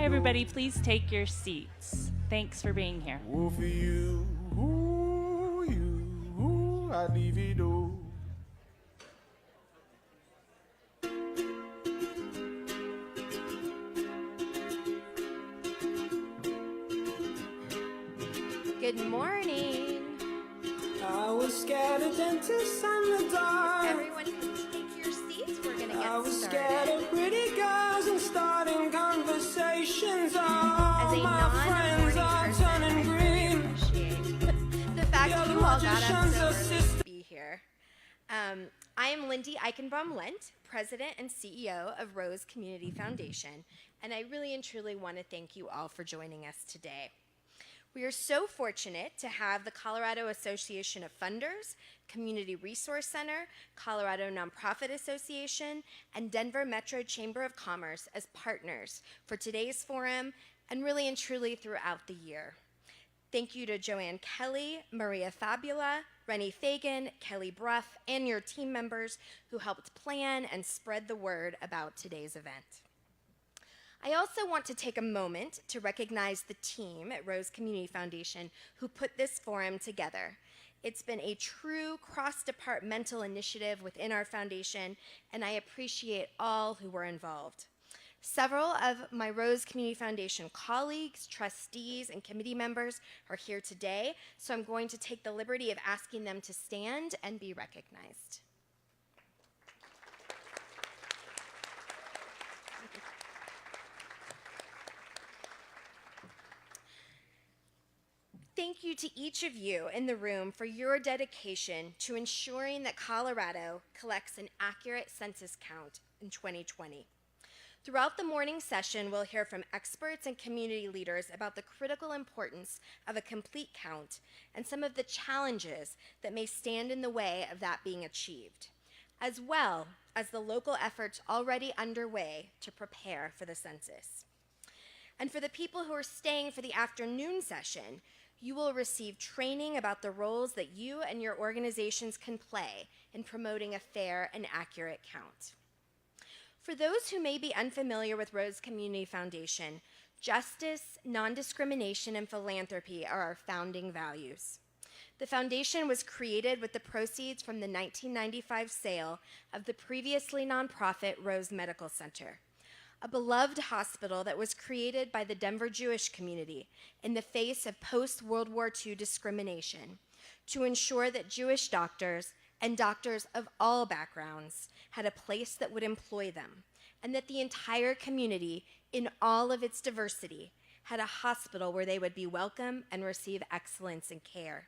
everybody, please take your seats. Thanks for being here. Oh, for you, I'd leave it all. Good morning. I was scared of dentists and the dark. Everyone can take your seats. We're going to get started. I was scared of pretty girls and starting conversations. As a friends are non-morning turning green. I appreciate the fact that you all got up so early to be here. I am Lindy Eichenbaum Lent, President and CEO of Rose Community Foundation, and I really and truly want to thank you all for joining us today. We are so fortunate to have the Colorado Association of Funders, Community Resource Center, Colorado Nonprofit Association, and Denver Metro Chamber of Commerce as partners for today's forum and really and truly throughout the year. Thank you to Joanne Kelly, Maria Fabula, Rennie Fagan, Kelly Brough, and your team members who helped plan and spread the word about today's event. I also want to take a moment to recognize the team at Rose Community Foundation who put this forum together. It's been a true cross-departmental initiative within our foundation, and I appreciate all who were involved. Several of my Rose Community Foundation colleagues, trustees, and committee members are here today, so I'm going to take the liberty of asking them to stand and be recognized. Thank you to each of you in the room for your dedication to ensuring that Colorado collects an accurate census count in 2020. Throughout the morning session, we'll hear from experts and community leaders about the critical importance of a complete count and some of the challenges that may stand in the way of that being achieved, as well as the local efforts already underway to prepare for the census. And for the people who are staying for the afternoon session, you will receive training about the roles that you and your organizations can play in promoting a fair and accurate count. For those who may be unfamiliar with Rose Community Foundation, justice, non-discrimination, and philanthropy are our founding values. The foundation was created with the proceeds from the 1995 sale of the previously nonprofit Rose Medical Center, a beloved hospital that was created by the Denver Jewish community in the face of post-World War II discrimination to ensure that Jewish doctors and doctors of all backgrounds had a place that would employ them, and that the entire community, in all of its diversity, had a hospital where they would be welcome and receive excellence in care.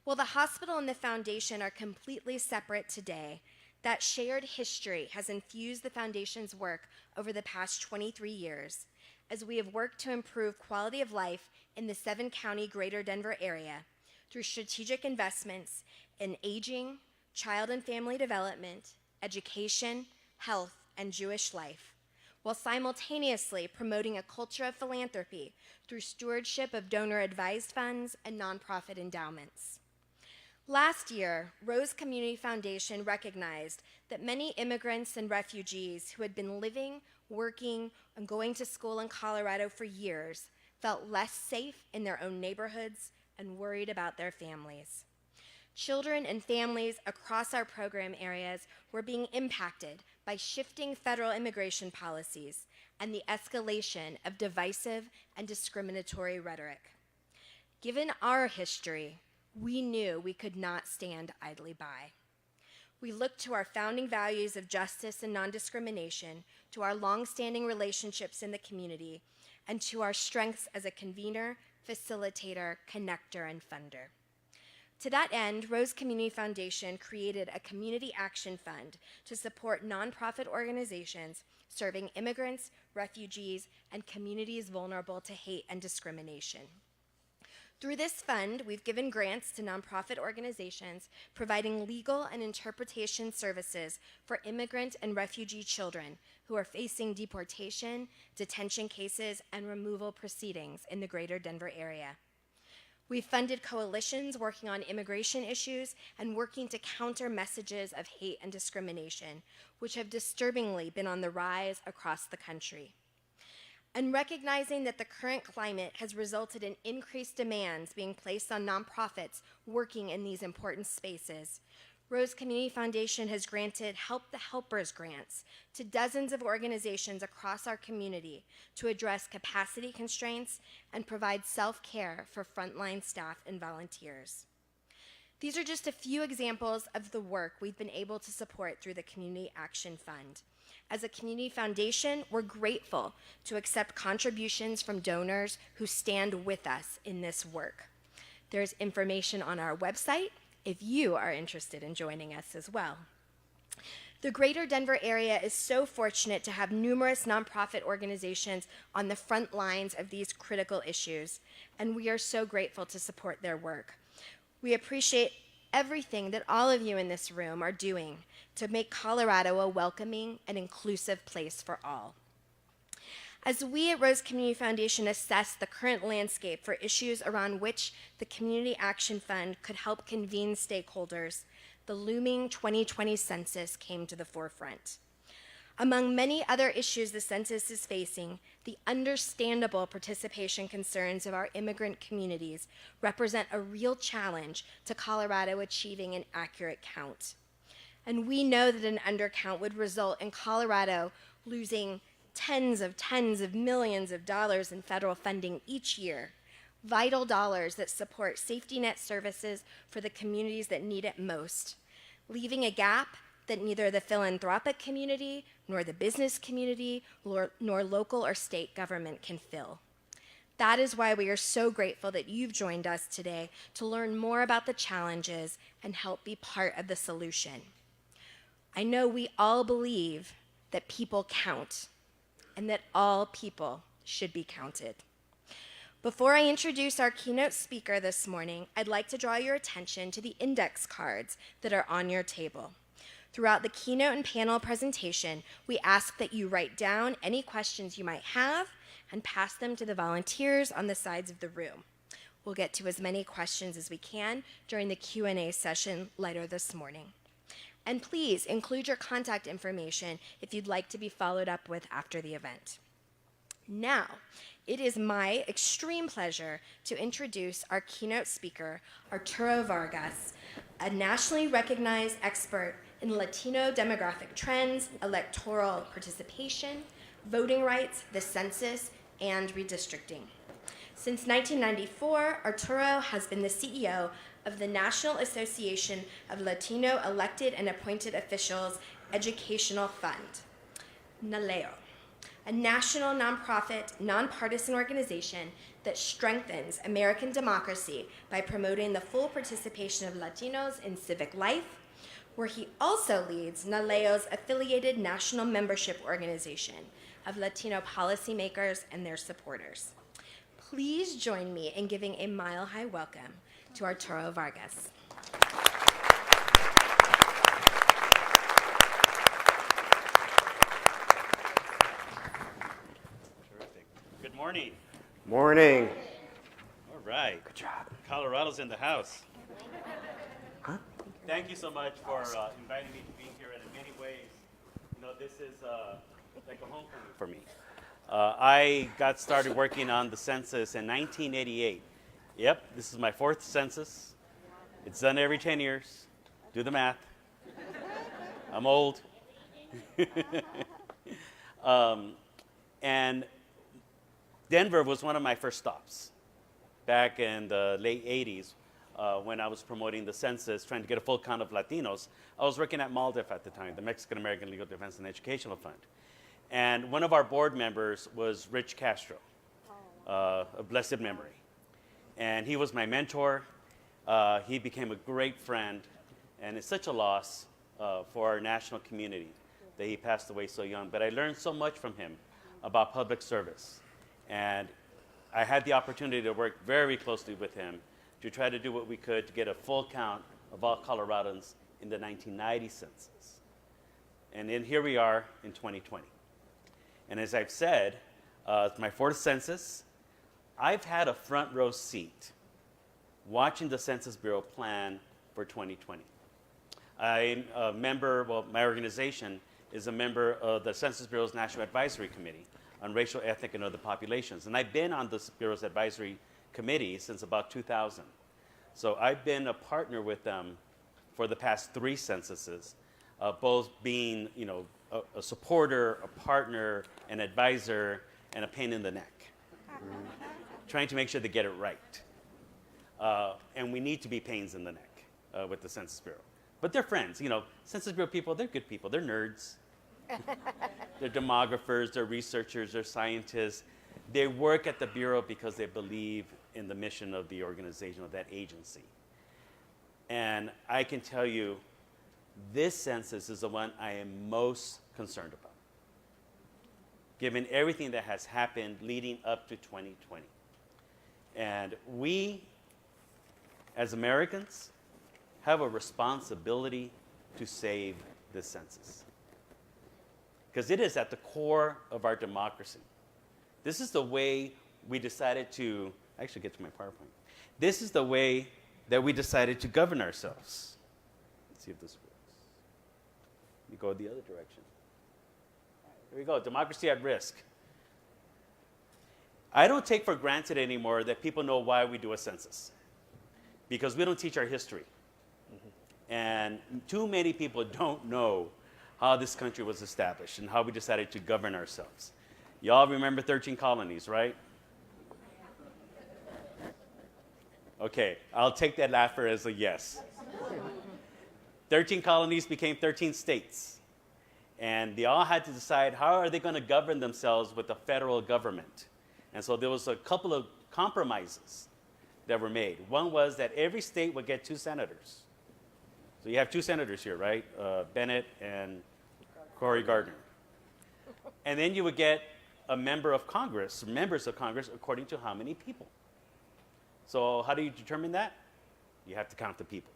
While the hospital and the foundation are completely separate today, that shared history has infused the foundation's work over the past 23 years as we have worked to improve quality of life in the 7-county greater Denver area through strategic investments in aging, child and family development, education, health, and Jewish life, while simultaneously promoting a culture of philanthropy through stewardship of donor-advised funds and nonprofit endowments. Last year, Rose Community Foundation recognized that many immigrants and refugees who had been living, working, and going to school in Colorado for years felt less safe in their own neighborhoods and worried about their families. Children and families across our program areas were being impacted by shifting federal immigration policies and the escalation of divisive and discriminatory rhetoric. Given our history, we knew we could not stand idly by. We looked to our founding values of justice and non-discrimination, to our long-standing relationships in the community, and to our strengths as a convener, facilitator, connector, and funder. To that end, Rose Community Foundation created a community action fund to support nonprofit organizations serving immigrants, refugees, and communities vulnerable to hate and discrimination. Through this fund, we've given grants to nonprofit organizations providing legal and interpretation services for immigrant and refugee children who are facing deportation, detention cases, and removal proceedings in the greater Denver area. We've funded coalitions working on immigration issues and working to counter messages of hate and discrimination, which have disturbingly been on the rise across the country. And recognizing that the current climate has resulted in increased demands being placed on nonprofits working in these important spaces, Rose Community Foundation has granted Help the Helpers grants to dozens of organizations across our community to address capacity constraints and provide self-care for frontline staff and volunteers. These are just a few examples of the work we've been able to support through the Community Action Fund. As a community foundation, we're grateful to accept contributions from donors who stand with us in this work. There's information on our website if you are interested in joining us as well. The greater Denver area is so fortunate to have numerous nonprofit organizations on the front lines of these critical issues, and we are so grateful to support their work. We appreciate everything that all of you in this room are doing to make Colorado a welcoming and inclusive place for all. As we at Rose Community Foundation assess the current landscape for issues around which the Community Action Fund could help convene stakeholders, the looming 2020 census came to the forefront. Among many other issues the census is facing, the understandable participation concerns of our immigrant communities represent a real challenge to Colorado achieving an accurate count. And we know that an undercount would result in Colorado losing tens of millions of dollars in federal funding each year, vital dollars that support safety net services for the communities that need it most, leaving a gap that neither the philanthropic community, nor the business community, nor local or state government can fill. That is why we are so grateful that you've joined us today to learn more about the challenges and help be part of the solution. I know we all believe that people count and that all people should be counted. Before I introduce our keynote speaker this morning, I'd like to draw your attention to the index cards that are on your table. Throughout the keynote and panel presentation, we ask that you write down any questions you might have and pass them to the volunteers on the sides of the room. We'll get to as many questions as we can during the Q&A session later this morning. And please include your contact information if you'd like to be followed up with after the event. Now, it is my extreme pleasure to introduce our keynote speaker, Arturo Vargas, a nationally recognized expert in Latino demographic trends, electoral participation, voting rights, the census, and redistricting. Since 1994, Arturo has been the CEO of the National Association of Latino Elected and Appointed Officials Educational Fund, NALEO, a national nonprofit, nonpartisan organization that strengthens American democracy by promoting the full participation of Latinos in civic life, where he also leads NALEO's affiliated national membership organization of Latino policymakers and their supporters. Please join me in giving a mile-high welcome to Arturo Vargas. Terrific. Good morning. Morning. All right. Good job. Colorado's in the house. Huh? Thank you so much for inviting me to be here. And in many ways, this is like a homecoming for me. I got started working on the census in 1988. Yep, this is my fourth census. It's done every 10 years. Do the math. I'm old. And Denver was one of my first stops back in the late 80s when I was promoting the census, trying to get a full count of Latinos. I was working at MALDEF at the time, the Mexican American Legal Defense and Educational Fund. And one of our board members was Rich Castro, of blessed memory. And he was my mentor. He became a great friend. And it's such a loss for our national community that he passed away so young. But I learned so much from him about public service. And I had the opportunity to work very closely with him to try to do what we could to get a full count of all Coloradans in the 1990 census. And then here we are in 2020. And as I've said, it's my fourth census. I've had a front row seat watching the Census Bureau plan for 2020. I'm a member, well, my organization is a member of the Census Bureau's National Advisory Committee. on racial, ethnic, and other populations. And I've been on the Bureau's advisory committee since about 2000. So I've been a partner with them for the past 3 censuses, both being, a supporter, a partner, an advisor, and a pain in the neck, trying to make sure they get it right. And we need to be pains in the neck with the Census Bureau. But they're friends. Census Bureau people, they're good people. They're nerds. They're demographers, they're researchers, they're scientists. They work at the Bureau because they believe in the mission of the organization, of that agency. And I can tell you, this census is the one I am most concerned about, given everything that has happened leading up to 2020. And we, as Americans, have a responsibility to save this census, because it is at the core of our democracy. This is the way we decided to, actually get to my PowerPoint. This is the way that we decided to govern ourselves. Let's see if this works. Let me go the other direction. Here we go, democracy at risk. I don't take for granted anymore that people know why we do a census, because we don't teach our history. And too many people don't know how this country was established and how we decided to govern ourselves. Y'all remember 13 colonies, right? Okay, I'll take that laugher as a yes. 13 colonies became 13 states. And they all had to decide how are they going to govern themselves with the federal government. And so there was a couple of compromises that were made. One was that every state would get 2 senators. So you have 2 senators here, right? Bennett and Cory Gardner. And then you would get a members of Congress, according to how many people. So how do you determine that? You have to count the people.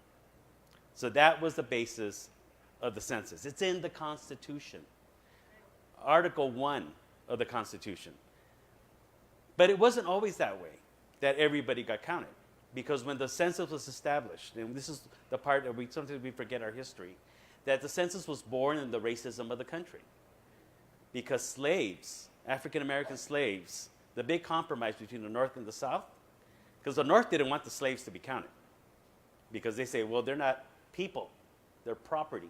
So that was the basis of the census. It's in the Constitution, Article 1 of the Constitution. But it wasn't always that way, that everybody got counted. Because when the census was established, and this is the part that sometimes we forget our history, that the census was born in the racism of the country. Because slaves, African-American slaves, the big compromise between the North and the South, because the North didn't want the slaves to be counted. Because they say, well, they're not people, they're property.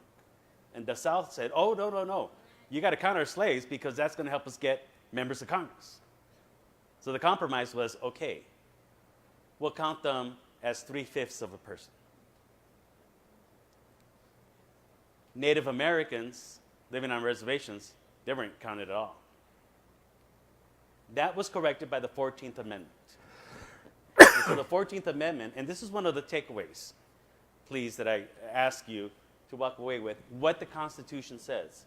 And the South said, oh, no. You got to count our slaves because that's going to help us get members of Congress. So the compromise was, okay, we'll count them as 3/5 of a person. Native Americans living on reservations, they weren't counted at all. That was corrected by the 14th Amendment. And so the 14th Amendment, and this is one of the takeaways, please, that I ask you to walk away with, what the Constitution says.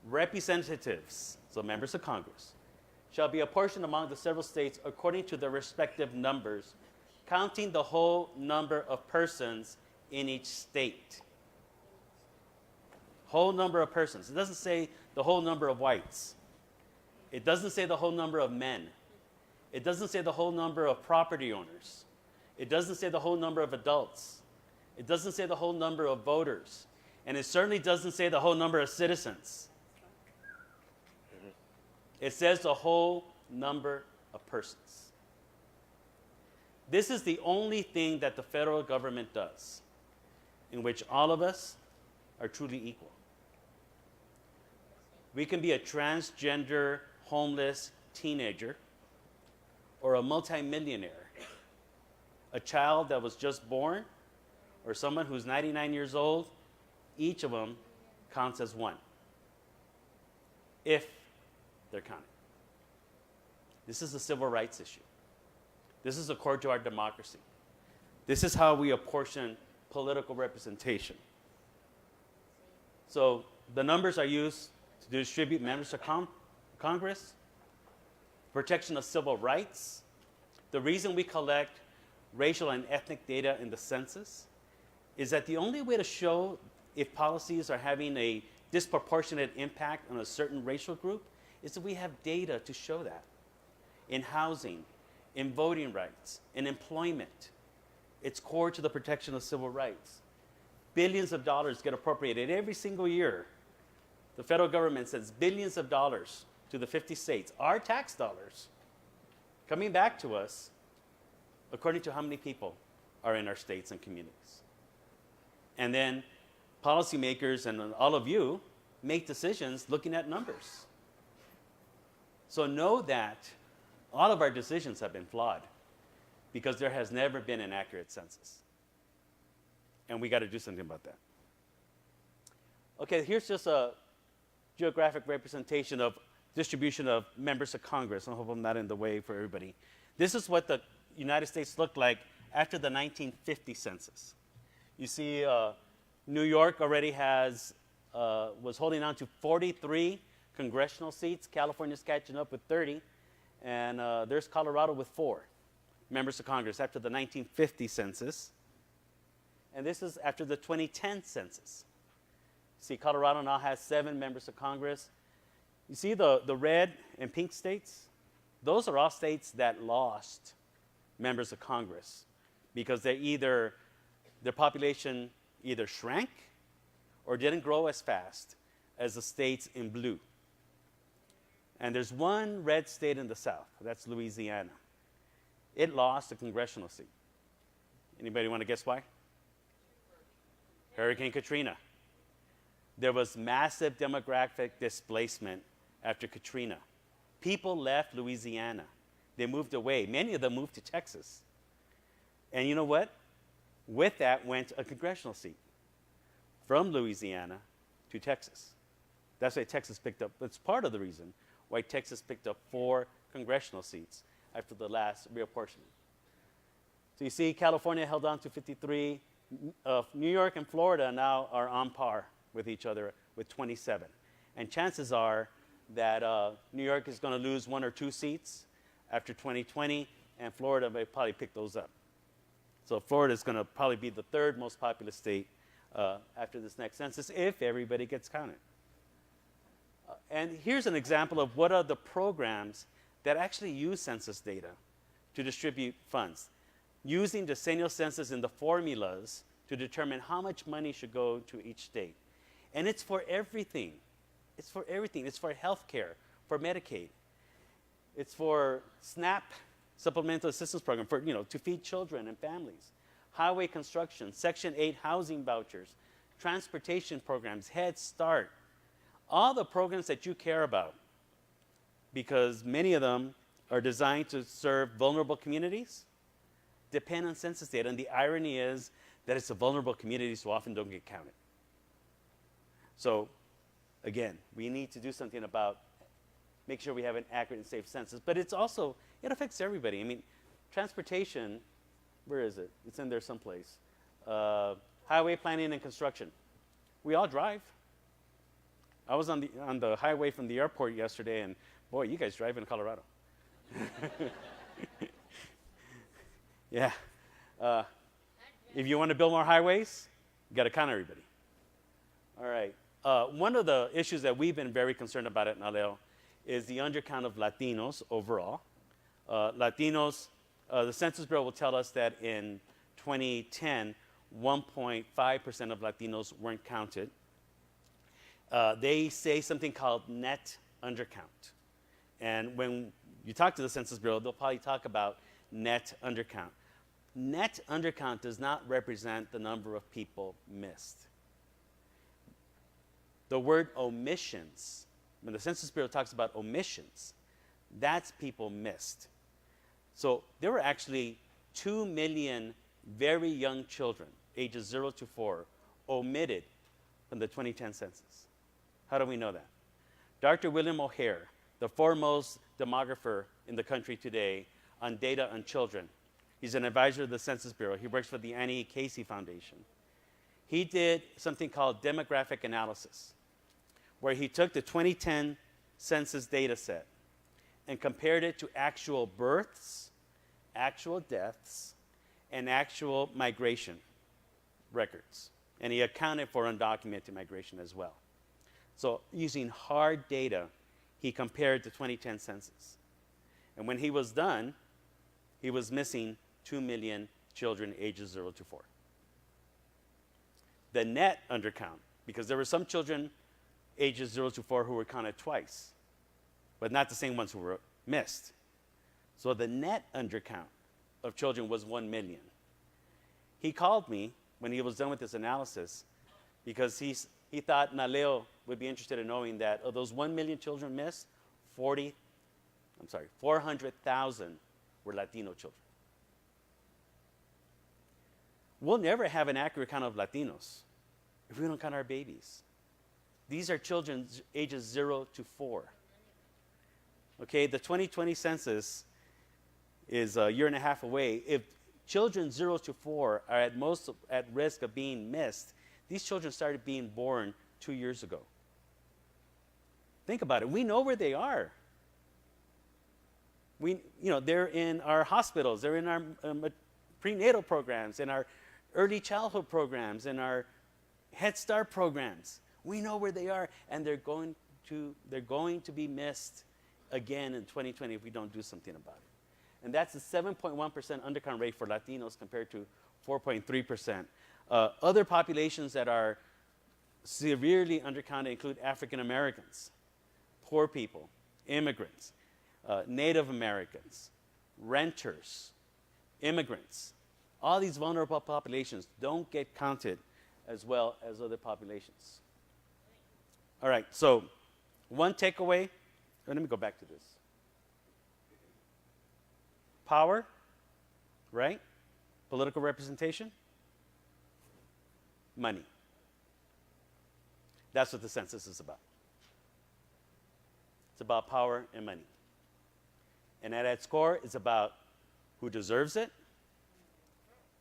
Representatives, so members of Congress, shall be apportioned among the several states according to their respective numbers, counting the whole number of persons in each state. Whole number of persons. It doesn't say the whole number of whites. It doesn't say the whole number of men. It doesn't say the whole number of property owners. It doesn't say the whole number of adults. It doesn't say the whole number of voters. And it certainly doesn't say the whole number of citizens. It says the whole number of persons. This is the only thing that the federal government does in which all of us are truly equal. We can be a transgender, homeless teenager or a multimillionaire, a child that was just born, or someone who's 99 years old. Each of them counts as one, if they're counted. This is a civil rights issue. This is a core to our democracy. This is how we apportion political representation. So the numbers are used to distribute members of Congress, protection of civil rights. The reason we collect racial and ethnic data in the census is that the only way to show if policies are having a disproportionate impact on a certain racial group is that we have data to show that. In housing, in voting rights, in employment. It's core to the protection of civil rights. Billions of dollars get appropriated every single year. The federal government sends billions of dollars to the 50 states, our tax dollars coming back to us according to how many people are in our states and communities. And then policymakers and all of you make decisions looking at numbers. So know that all of our decisions have been flawed because there has never been an accurate census. And we got to do something about that. Okay, here's just a geographic representation of distribution of members of Congress. I hope I'm not in the way for everybody. This is what the United States looked like after the 1950 census. You see, New York already was holding on to 43 congressional seats. California's catching up with 30. And there's Colorado with 4 members of Congress after the 1950 census. And this is after the 2010 census. See, Colorado now has 7 members of Congress. You see the red and pink states? Those are all states that lost members of Congress because their population either shrank or didn't grow as fast as the states in blue. And there's one red state in the South, that's Louisiana. It lost a congressional seat. Anybody want to guess why? Hurricane Katrina. There was massive demographic displacement after Katrina. People left Louisiana. They moved away. Many of them moved to Texas. And you know what? With that went a congressional seat from Louisiana to Texas. That's why Texas picked up. That's part of the reason why Texas picked up 4 congressional seats after the last reapportionment. So you see, California held on to 53. New York and Florida now are on par with each other with 27. And chances are that New York is going to lose 1 or 2 seats after 2020, and Florida may probably pick those up. So Florida is going to probably be the 3rd most populous state after this next census if everybody gets counted. And here's an example of what are the programs that actually use census data to distribute funds, using decennial census in the formulas to determine how much money should go to each state. And it's for everything. It's for everything. It's for health care, for Medicaid. It's for SNAP, Supplemental Assistance Program, for, to feed children and families. Highway construction, Section 8 housing vouchers, transportation programs, Head Start. All the programs that you care about, because many of them are designed to serve vulnerable communities, depend on census data. And the irony is that it's the vulnerable communities who often don't get counted. So, again, we need to do something about make sure we have an accurate and safe census. But it affects everybody. I mean, transportation, where is it? It's in there someplace. Highway planning and construction. We all drive. I was on the highway from the airport yesterday, and boy, you guys drive in Colorado. Yeah. If you want to build more highways, you got to count everybody. All right. One of the issues that we've been very concerned about at NALEO is the undercount of Latinos overall. Latinos, the Census Bureau will tell us that in 2010, 1.5% of Latinos weren't counted. They say something called net undercount. And when you talk to the Census Bureau, they'll probably talk about net undercount. Net undercount does not represent the number of people missed. The word omissions, when the Census Bureau talks about omissions, that's people missed. So there were actually 2 million very young children, ages 0 to 4, omitted from the 2010 census. How do we know that? Dr. William O'Hare, the foremost demographer in the country today on data on children, he's an advisor of the Census Bureau. He works for the Annie E. Casey Foundation. He did something called demographic analysis, where he took the 2010 census data set and compared it to actual births, actual deaths, and actual migration records. And he accounted for undocumented migration as well. So using hard data, he compared the 2010 census. And when he was done, he was missing 2 million children ages 0 to 4. The net undercount, because there were some children ages 0 to 4 who were counted twice. but not the same ones who were missed. So the net undercount of children was 1 million. He called me when he was done with his analysis because he thought NALEO would be interested in knowing that of those 1 million children missed, 400,000 were Latino children. We'll never have an accurate count of Latinos if we don't count our babies. These are children ages 0 to 4. Okay, the 2020 census is a year and a half away. If children 0 to 4 are at most at risk of being missed, these children started being born 2 years ago. Think about it. We know where they are. They're in our hospitals. They're in our prenatal programs, in our early childhood programs, in our Head Start programs. We know where they are, and they're going to be missed again in 2020 if we don't do something about it. And that's a 7.1% undercount rate for Latinos compared to 4.3%. Other populations that are severely undercounted include African Americans, poor people, immigrants, Native Americans, renters, immigrants. All these vulnerable populations don't get counted as well as other populations. All right, so one takeaway. Let me go back to this. Power, right? Political representation, money. That's what the census is about. It's about power and money. And at its core, it's about who deserves it,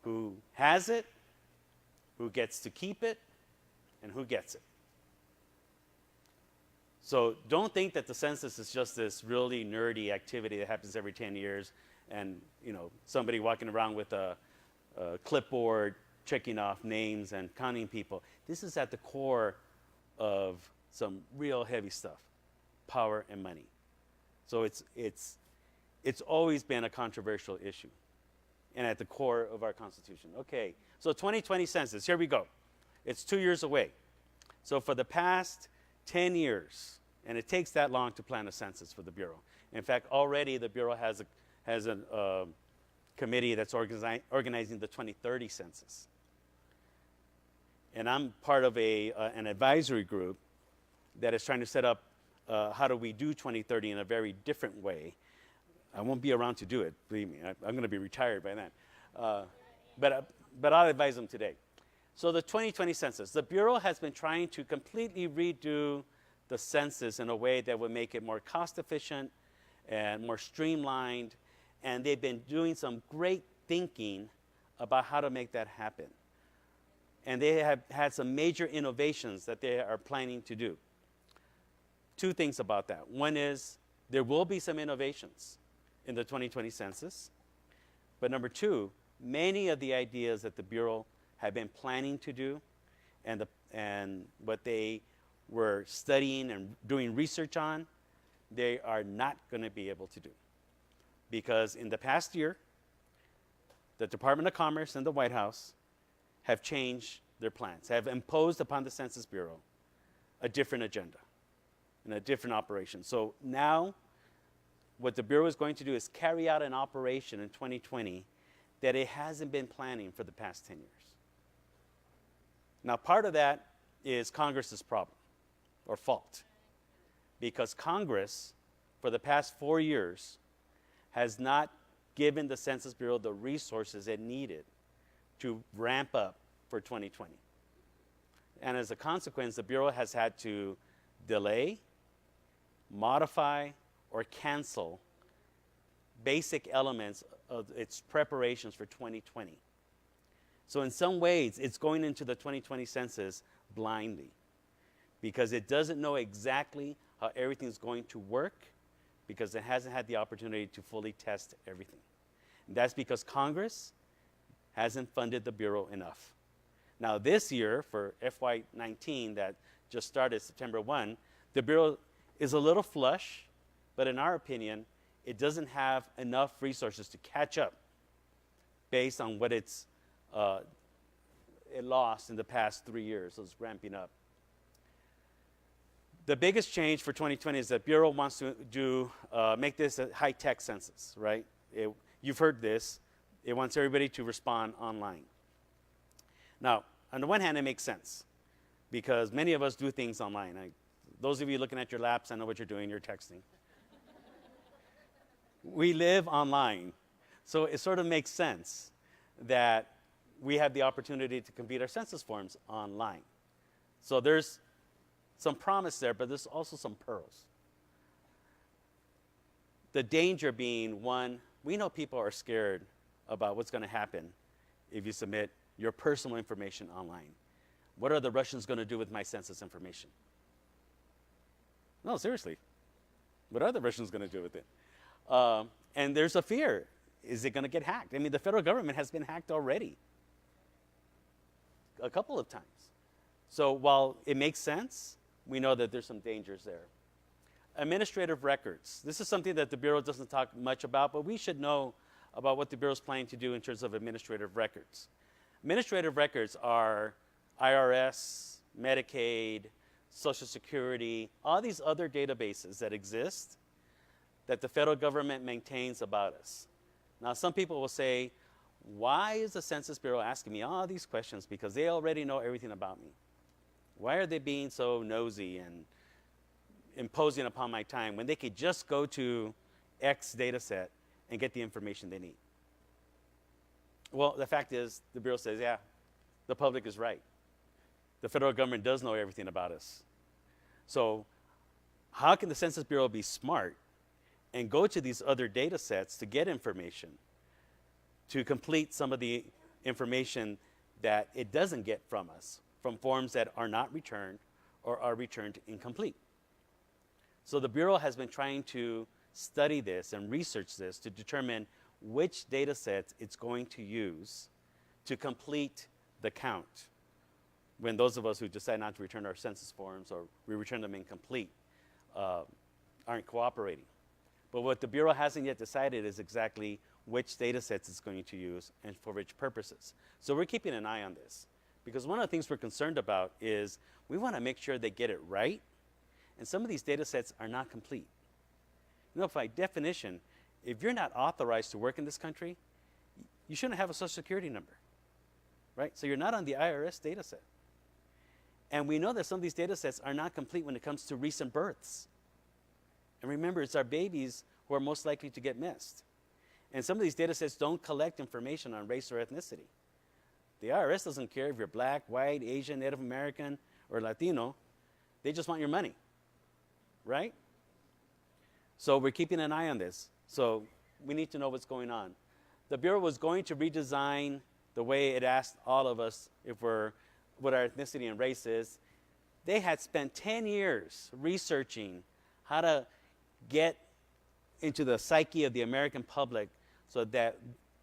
who has it, who gets to keep it, and who gets it. So don't think that the census is just this really nerdy activity that happens every 10 years and somebody walking around with a clipboard checking off names and counting people. This is at the core of some real heavy stuff, power and money. So it's always been a controversial issue and at the core of our Constitution. Okay, so 2020 census, here we go. It's 2 years away. So for the past 10 years, and it takes that long to plan a census for the Bureau. In fact, already the Bureau has a committee that's organizing the 2030 census. And I'm part of an advisory group that is trying to set up how do we do 2030 in a very different way. I won't be around to do it, believe me. I'm going to be retired by then. But I'll advise them today. So the 2020 census, the Bureau has been trying to completely redo the census in a way that would make it more cost efficient and more streamlined. And they've been doing some great thinking about how to make that happen. And they have had some major innovations that they are planning to do. Two things about that. One is there will be some innovations in the 2020 census. But number two, many of the ideas that the Bureau have been planning to do and what they were studying and doing research on, they are not going to be able to do. Because in the past year, the Department of Commerce and the White House have changed their plans, have imposed upon the Census Bureau a different agenda and a different operation. So now what the Bureau is going to do is carry out an operation in 2020 that it hasn't been planning for the past 10 years. Now, part of that is Congress's problem or fault, because Congress, for the past 4 years, has not given the Census Bureau the resources it needed to ramp up for 2020. And as a consequence, the Bureau has had to delay, modify, or cancel basic elements of its preparations for 2020. So in some ways, it's going into the 2020 census blindly because it doesn't know exactly how everything's going to work because it hasn't had the opportunity to fully test everything. And that's because Congress hasn't funded the Bureau enough. Now this year, for FY19 that just started September 1, the Bureau is a little flush, but in our opinion, it doesn't have enough resources to catch up based on what it lost in the past 3 years. So it's ramping up. The biggest change for 2020 is that Bureau wants to make this a high-tech census, right? You've heard this. It wants everybody to respond online. Now, on the one hand, it makes sense because many of us do things online. Those of you looking at your laps, I know what you're doing. You're texting. We live online, so it sort of makes sense that we have the opportunity to complete our census forms online. So there's some promise there, but there's also some pearls. The danger being, one, we know people are scared about what's going to happen if you submit your personal information online. What are the Russians going to do with my census information? No, seriously. What are the Russians going to do with it? And there's a fear. Is it going to get hacked? I mean, the federal government has been hacked already a couple of times. So while it makes sense, we know that there's some dangers there. Administrative records. This is something that the Bureau doesn't talk much about, but we should know about what the Bureau is planning to do in terms of administrative records. Administrative records are IRS, Medicaid, Social Security, all these other databases that exist that the federal government maintains about us. Now, some people will say, why is the Census Bureau asking me all these questions? Because they already know everything about me. Why are they being so nosy and imposing upon my time when they could just go to X data set and get the information they need? Well, the fact is, the Bureau says, yeah, the public is right. The federal government does know everything about us. So how can the Census Bureau be smart and go to these other data sets to get information, to complete some of the information that it doesn't get from us, from forms that are not returned or are returned incomplete? So the Bureau has been trying to study this and research this to determine which data sets it's going to use to complete the count when those of us who decide not to return our census forms or we return them incomplete aren't cooperating. But what the Bureau hasn't yet decided is exactly which data sets it's going to use and for which purposes. So we're keeping an eye on this because one of the things we're concerned about is we want to make sure they get it right, and some of these data sets are not complete. You know, by definition, if you're not authorized to work in this country, you shouldn't have a Social Security number, right? So you're not on the IRS data set. And we know that some of these data sets are not complete when it comes to recent births. And remember, it's our babies who are most likely to get missed. And some of these data sets don't collect information on race or ethnicity. The IRS doesn't care if you're black, white, Asian, Native American, or Latino. They just want your money, right? So we're keeping an eye on this. So we need to know what's going on. The Bureau was going to redesign the way it asked all of us what our ethnicity and race is. They had spent 10 years researching how to get into the psyche of the American public so that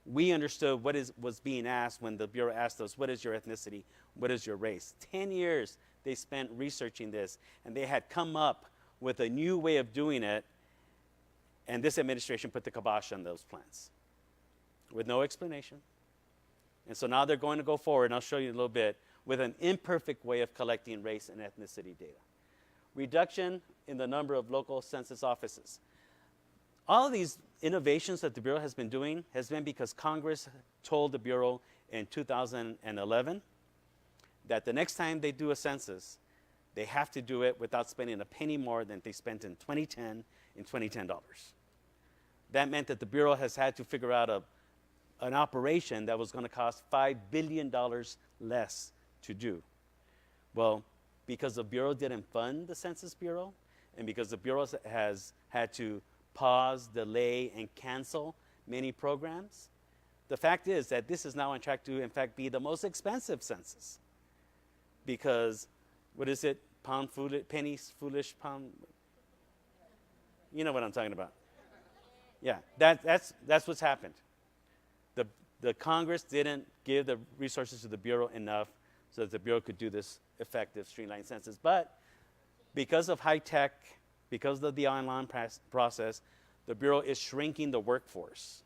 we understood what was being asked when the Bureau asked us, what is your ethnicity? What is your race? 10 years they spent researching this, and they had come up with a new way of doing it, and this administration put the kibosh on those plans with no explanation. And so now they're going to go forward, and I'll show you in a little bit, with an imperfect way of collecting race and ethnicity data. Reduction in the number of local census offices. All of these innovations that the Bureau has been doing has been because Congress told the Bureau in 2011 that the next time they do a census, they have to do it without spending a penny more than they spent in 2010 in $2010. That meant that the Bureau has had to figure out an operation that was going to cost $5 billion less to do. Well, because the Bureau didn't fund the Census Bureau, and because the Bureau has had to pause, delay, and cancel many programs, the fact is that this is now on track to, in fact, be the most expensive census. Because, what is it? Pennies, foolish, pound. You know what I'm talking about. Yeah, that's what's happened. The Congress didn't give the resources to the Bureau enough so that the Bureau could do this effective streamlined census. But because of high tech, because of the online process, the Bureau is shrinking the workforce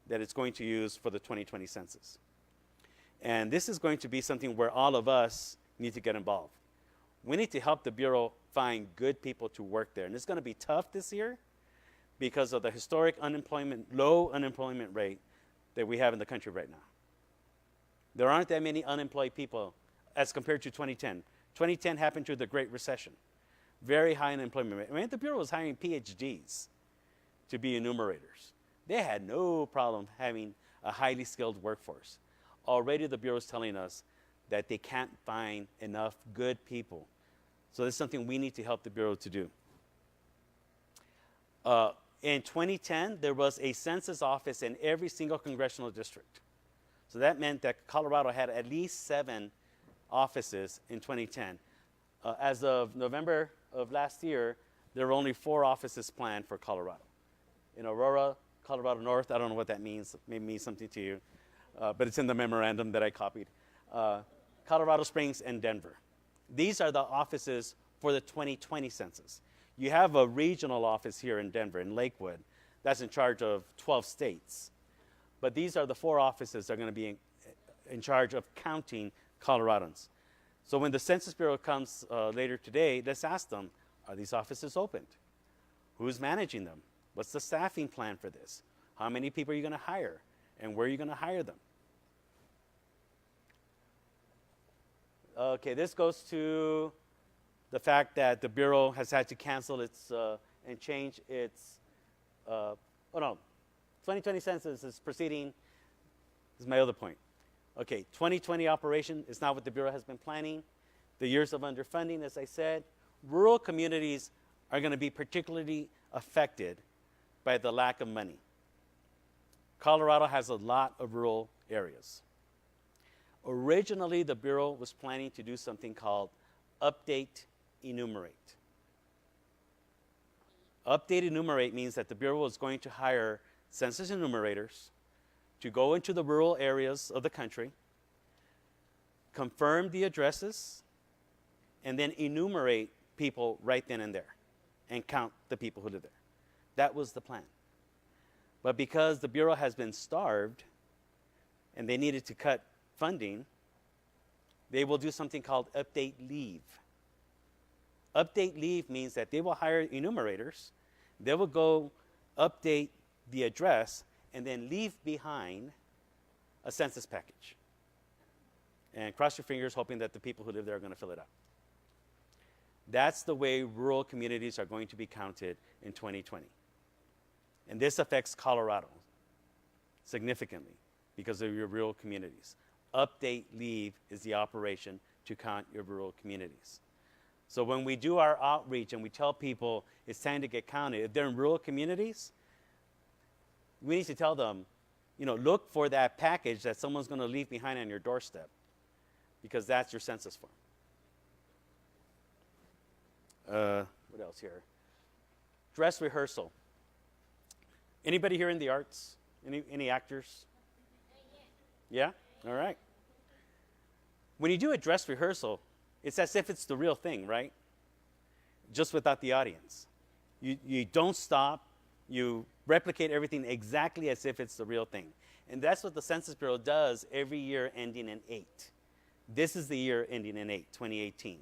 that it's going to use for the 2020 census. And this is going to be something where all of us need to get involved. We need to help the Bureau find good people to work there. And it's going to be tough this year because of the historic low unemployment rate that we have in the country right now. There aren't that many unemployed people as compared to 2010. 2010 happened through the Great Recession. Very high unemployment rate. I mean, the Bureau was hiring PhDs to be enumerators. They had no problem having a highly skilled workforce. Already the Bureau is telling us that they can't find enough good people. So this is something we need to help the Bureau to do. In 2010, there was a census office in every single congressional district. So that meant that Colorado had at least 7 offices in 2010. As of November of last year, there were only 4 offices planned for Colorado. In Aurora, Colorado North, I don't know what that means. Maybe it means something to you. But it's in the memorandum that I copied. Colorado Springs and Denver. These are the offices for the 2020 census. You have a regional office here in Denver, in Lakewood, that's in charge of 12 states. But these are the 4 offices that are going to be in charge of counting Coloradans. So when the Census Bureau comes later today, let's ask them, are these offices opened? Who's managing them? What's the staffing plan for this? How many people are you going to hire? And where are you going to hire them? Okay, this goes to the fact that the Bureau has had to cancel its and change its, 2020 census is proceeding. This is my other point. Okay, 2020 operation is not what the Bureau has been planning. The years of underfunding, as I said, rural communities are going to be particularly affected by the lack of money. Colorado has a lot of rural areas. Originally, the Bureau was planning to do something called update enumerate. Update enumerate means that the Bureau was going to hire census enumerators to go into the rural areas of the country, confirm the addresses, and then enumerate people right then and there and count the people who live there. That was the plan. But because the Bureau has been starved and they needed to cut funding, they will do something called update leave. Update leave means that they will hire enumerators, they will go update the address, and then leave behind a census package. And cross your fingers hoping that the people who live there are going to fill it out. That's the way rural communities are going to be counted in 2020. And this affects Colorado significantly because of your rural communities. Update leave is the operation to count your rural communities. So when we do our outreach and we tell people it's time to get counted, if they're in rural communities, we need to tell them, look for that package that someone's going to leave behind on your doorstep because that's your census form. What else here? Dress rehearsal. Anybody here in the arts? Any actors? Yeah? All right. When you do a dress rehearsal, it's as if it's the real thing, right? Just without the audience. You don't stop. You replicate everything exactly as if it's the real thing. And that's what the Census Bureau does every year ending in 8. This is the year ending in 8, 2018,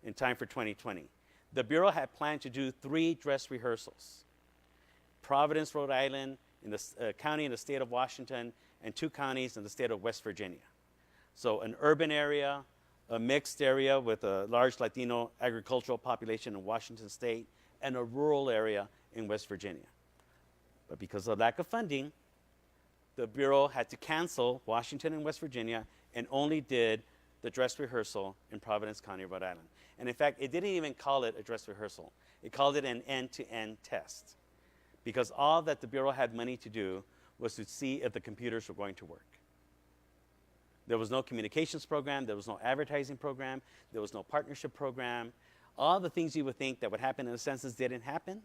in time for 2020. The Bureau had planned to do 3 dress rehearsals. Providence, Rhode Island, in the county in the state of Washington, and 2 counties in the state of West Virginia. So an urban area, a mixed area with a large Latino agricultural population in Washington state, and a rural area in West Virginia. But because of lack of funding, the Bureau had to cancel Washington and West Virginia and only did the dress rehearsal in Providence County, Rhode Island. And in fact, it didn't even call it a dress rehearsal. It called it an end-to-end test because all that the Bureau had money to do was to see if the computers were going to work. There was no communications program, there was no advertising program, there was no partnership program. All the things you would think that would happen in a census didn't happen.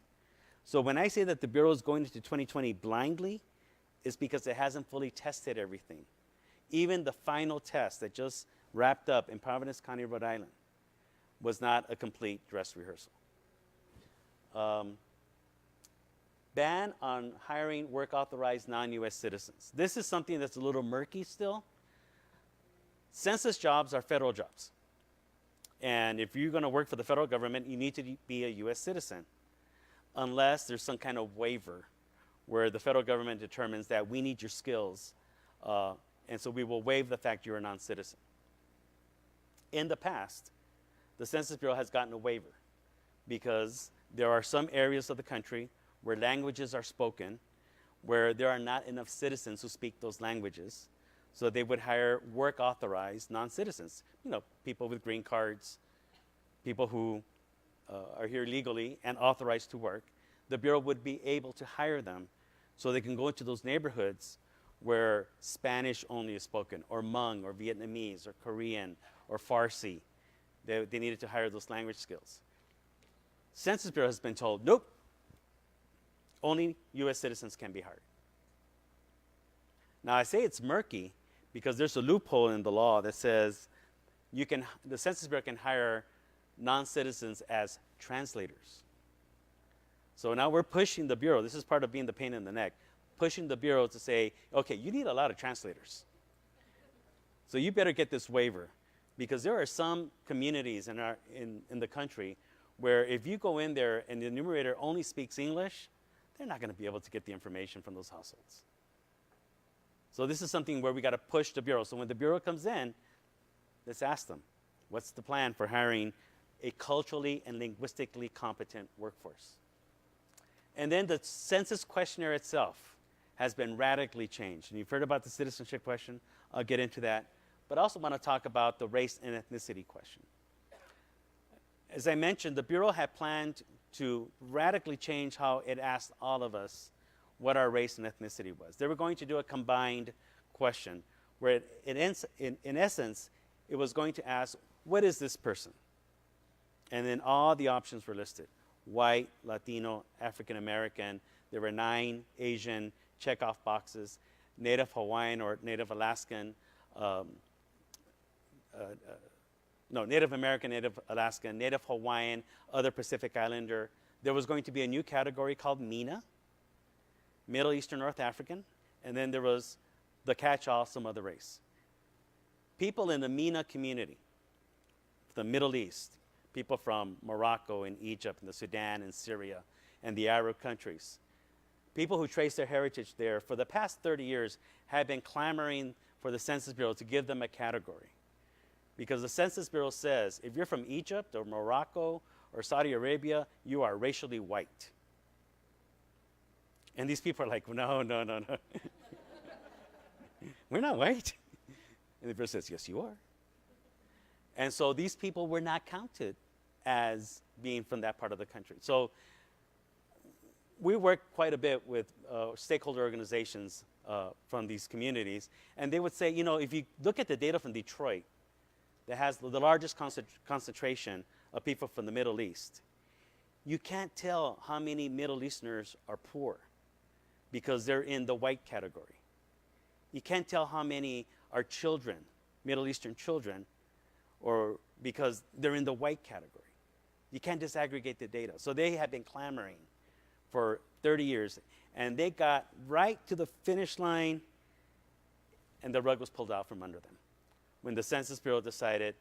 So when I say that the Bureau is going into 2020 blindly, it's because it hasn't fully tested everything. Even the final test that just wrapped up in Providence County, Rhode Island, was not a complete dress rehearsal. Ban on hiring work-authorized non-U.S. citizens. This is something that's a little murky still. Census jobs are federal jobs. And if you're going to work for the federal government, you need to be a U.S. citizen, unless there's some kind of waiver where the federal government determines that we need your skills, and so we will waive the fact you're a non-citizen. In the past, the Census Bureau has gotten a waiver because there are some areas of the country where languages are spoken, where there are not enough citizens who speak those languages. So they would hire work-authorized non-citizens, people with green cards, people who are here legally and authorized to work. The Bureau would be able to hire them so they can go into those neighborhoods where Spanish only is spoken, or Hmong, or Vietnamese, or Korean, or Farsi. They needed to hire those language skills. Census Bureau has been told, nope, only U.S. citizens can be hired. Now, I say it's murky because there's a loophole in the law that says the Census Bureau can hire non-citizens as translators. So now we're pushing the Bureau. This is part of being the pain in the neck, pushing the Bureau to say, okay, you need a lot of translators. So you better get this waiver, because there are some communities in the country where if you go in there and the enumerator only speaks English, they're not going to be able to get the information from those households. So this is something where we got to push the Bureau. So when the Bureau comes in, let's ask them, what's the plan for hiring a culturally and linguistically competent workforce? And then the census questionnaire itself has been radically changed. And you've heard about the citizenship question. I'll get into that. But I also want to talk about the race and ethnicity question. As I mentioned, the Bureau had planned to radically change how it asked all of us what our race and ethnicity was. They were going to do a combined question where in essence, it was going to ask, what is this person? And then all the options were listed: white, Latino, African American. There were 9 Asian checkoff boxes: Native Hawaiian or Native Alaskan, Native American, Native Alaskan, Native Hawaiian, other Pacific Islander. There was going to be a new category called MENA, Middle Eastern North African, and then there was the catch-all, some other race. People in the MENA community, the Middle East, people from Morocco and Egypt and the Sudan and Syria and the Arab countries, people who trace their heritage there for the past 30 years have been clamoring for the Census Bureau to give them a category. Because the Census Bureau says, if you're from Egypt or Morocco or Saudi Arabia, you are racially white. And these people are like, no. We're not white. And the Bureau says, yes, you are. And so these people were not counted as being from that part of the country. So we work quite a bit with stakeholder organizations from these communities. And they would say, if you look at the data from Detroit, that has the largest concentration of people from the Middle East, you can't tell how many Middle Easterners are poor because they're in the white category. You can't tell how many are children, Middle Eastern children, or because they're in the white category. You can't disaggregate the data. So they have been clamoring for 30 years, and they got right to the finish line, and the rug was pulled out from under them when the Census Bureau decided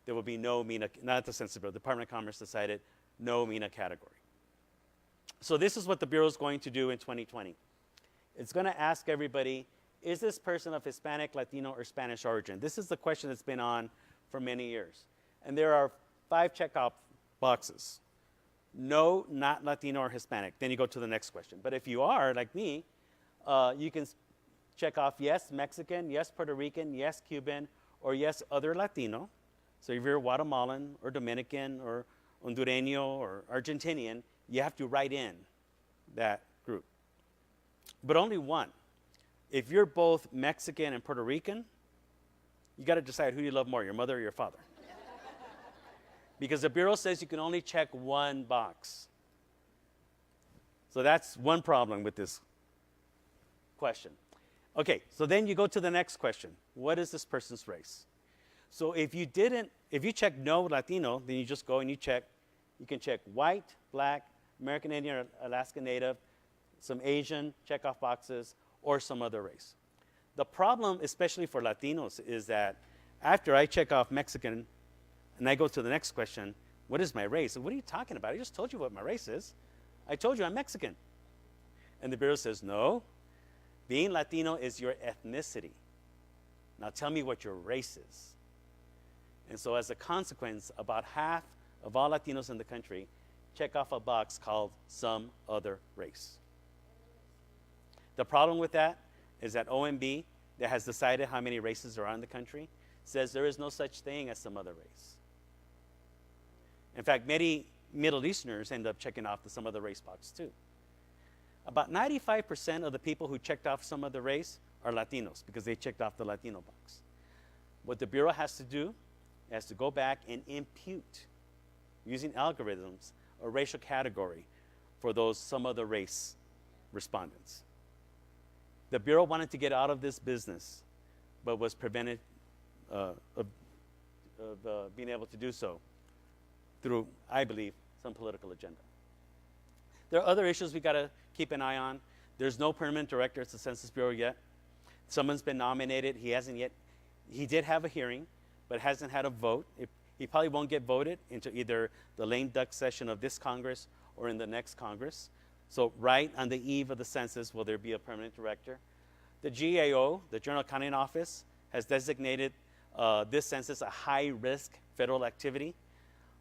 there will be no MENA, not the Census Bureau, the Department of Commerce decided no MENA category. So this is what the Bureau is going to do in 2020. It's going to ask everybody, is this person of Hispanic, Latino, or Spanish origin? This is the question that's been on for many years. And there are 5 checkoff boxes. No, not Latino or Hispanic. Then you go to the next question. But if you are, like me, you can check off yes, Mexican, yes, Puerto Rican, yes, Cuban, or yes, other Latino. So if you're Guatemalan or Dominican or Hondureño or Argentinian, you have to write in that group. But only one. If you're both Mexican and Puerto Rican, you got to decide who you love more, your mother or your father. Because the Bureau says you can only check one box. So that's one problem with this question. Okay, so then you go to the next question. What is this person's race? So if you check no Latino, then you just go and you can check white, black, American Indian or Alaska Native, some Asian checkoff boxes, or some other race. The problem, especially for Latinos, is that after I check off Mexican And I go to the next question, what is my race? What are you talking about? I just told you what my race is. I told you I'm Mexican. And the Bureau says, no, being Latino is your ethnicity. Now tell me what your race is. And so as a consequence, about half of all Latinos in the country check off a box called some other race. The problem with that is that OMB, that has decided how many races are in the country, says there is no such thing as some other race. In fact, many Middle Easterners end up checking off the some other race box too. About 95% of the people who checked off some other race are Latinos because they checked off the Latino box. What the Bureau has to do is to go back and impute, using algorithms, a racial category for those some other race respondents. The Bureau wanted to get out of this business, but was prevented of being able to do so through, I believe, some political agenda. There are other issues we got to keep an eye on. There's no permanent director at the Census Bureau yet. Someone's been nominated. He hasn't yet. He did have a hearing, but hasn't had a vote. He probably won't get voted into either the lame duck session of this Congress or in the next Congress. So right on the eve of the census, will there be a permanent director? The GAO, the General Accounting Office, has designated this census a high-risk federal activity.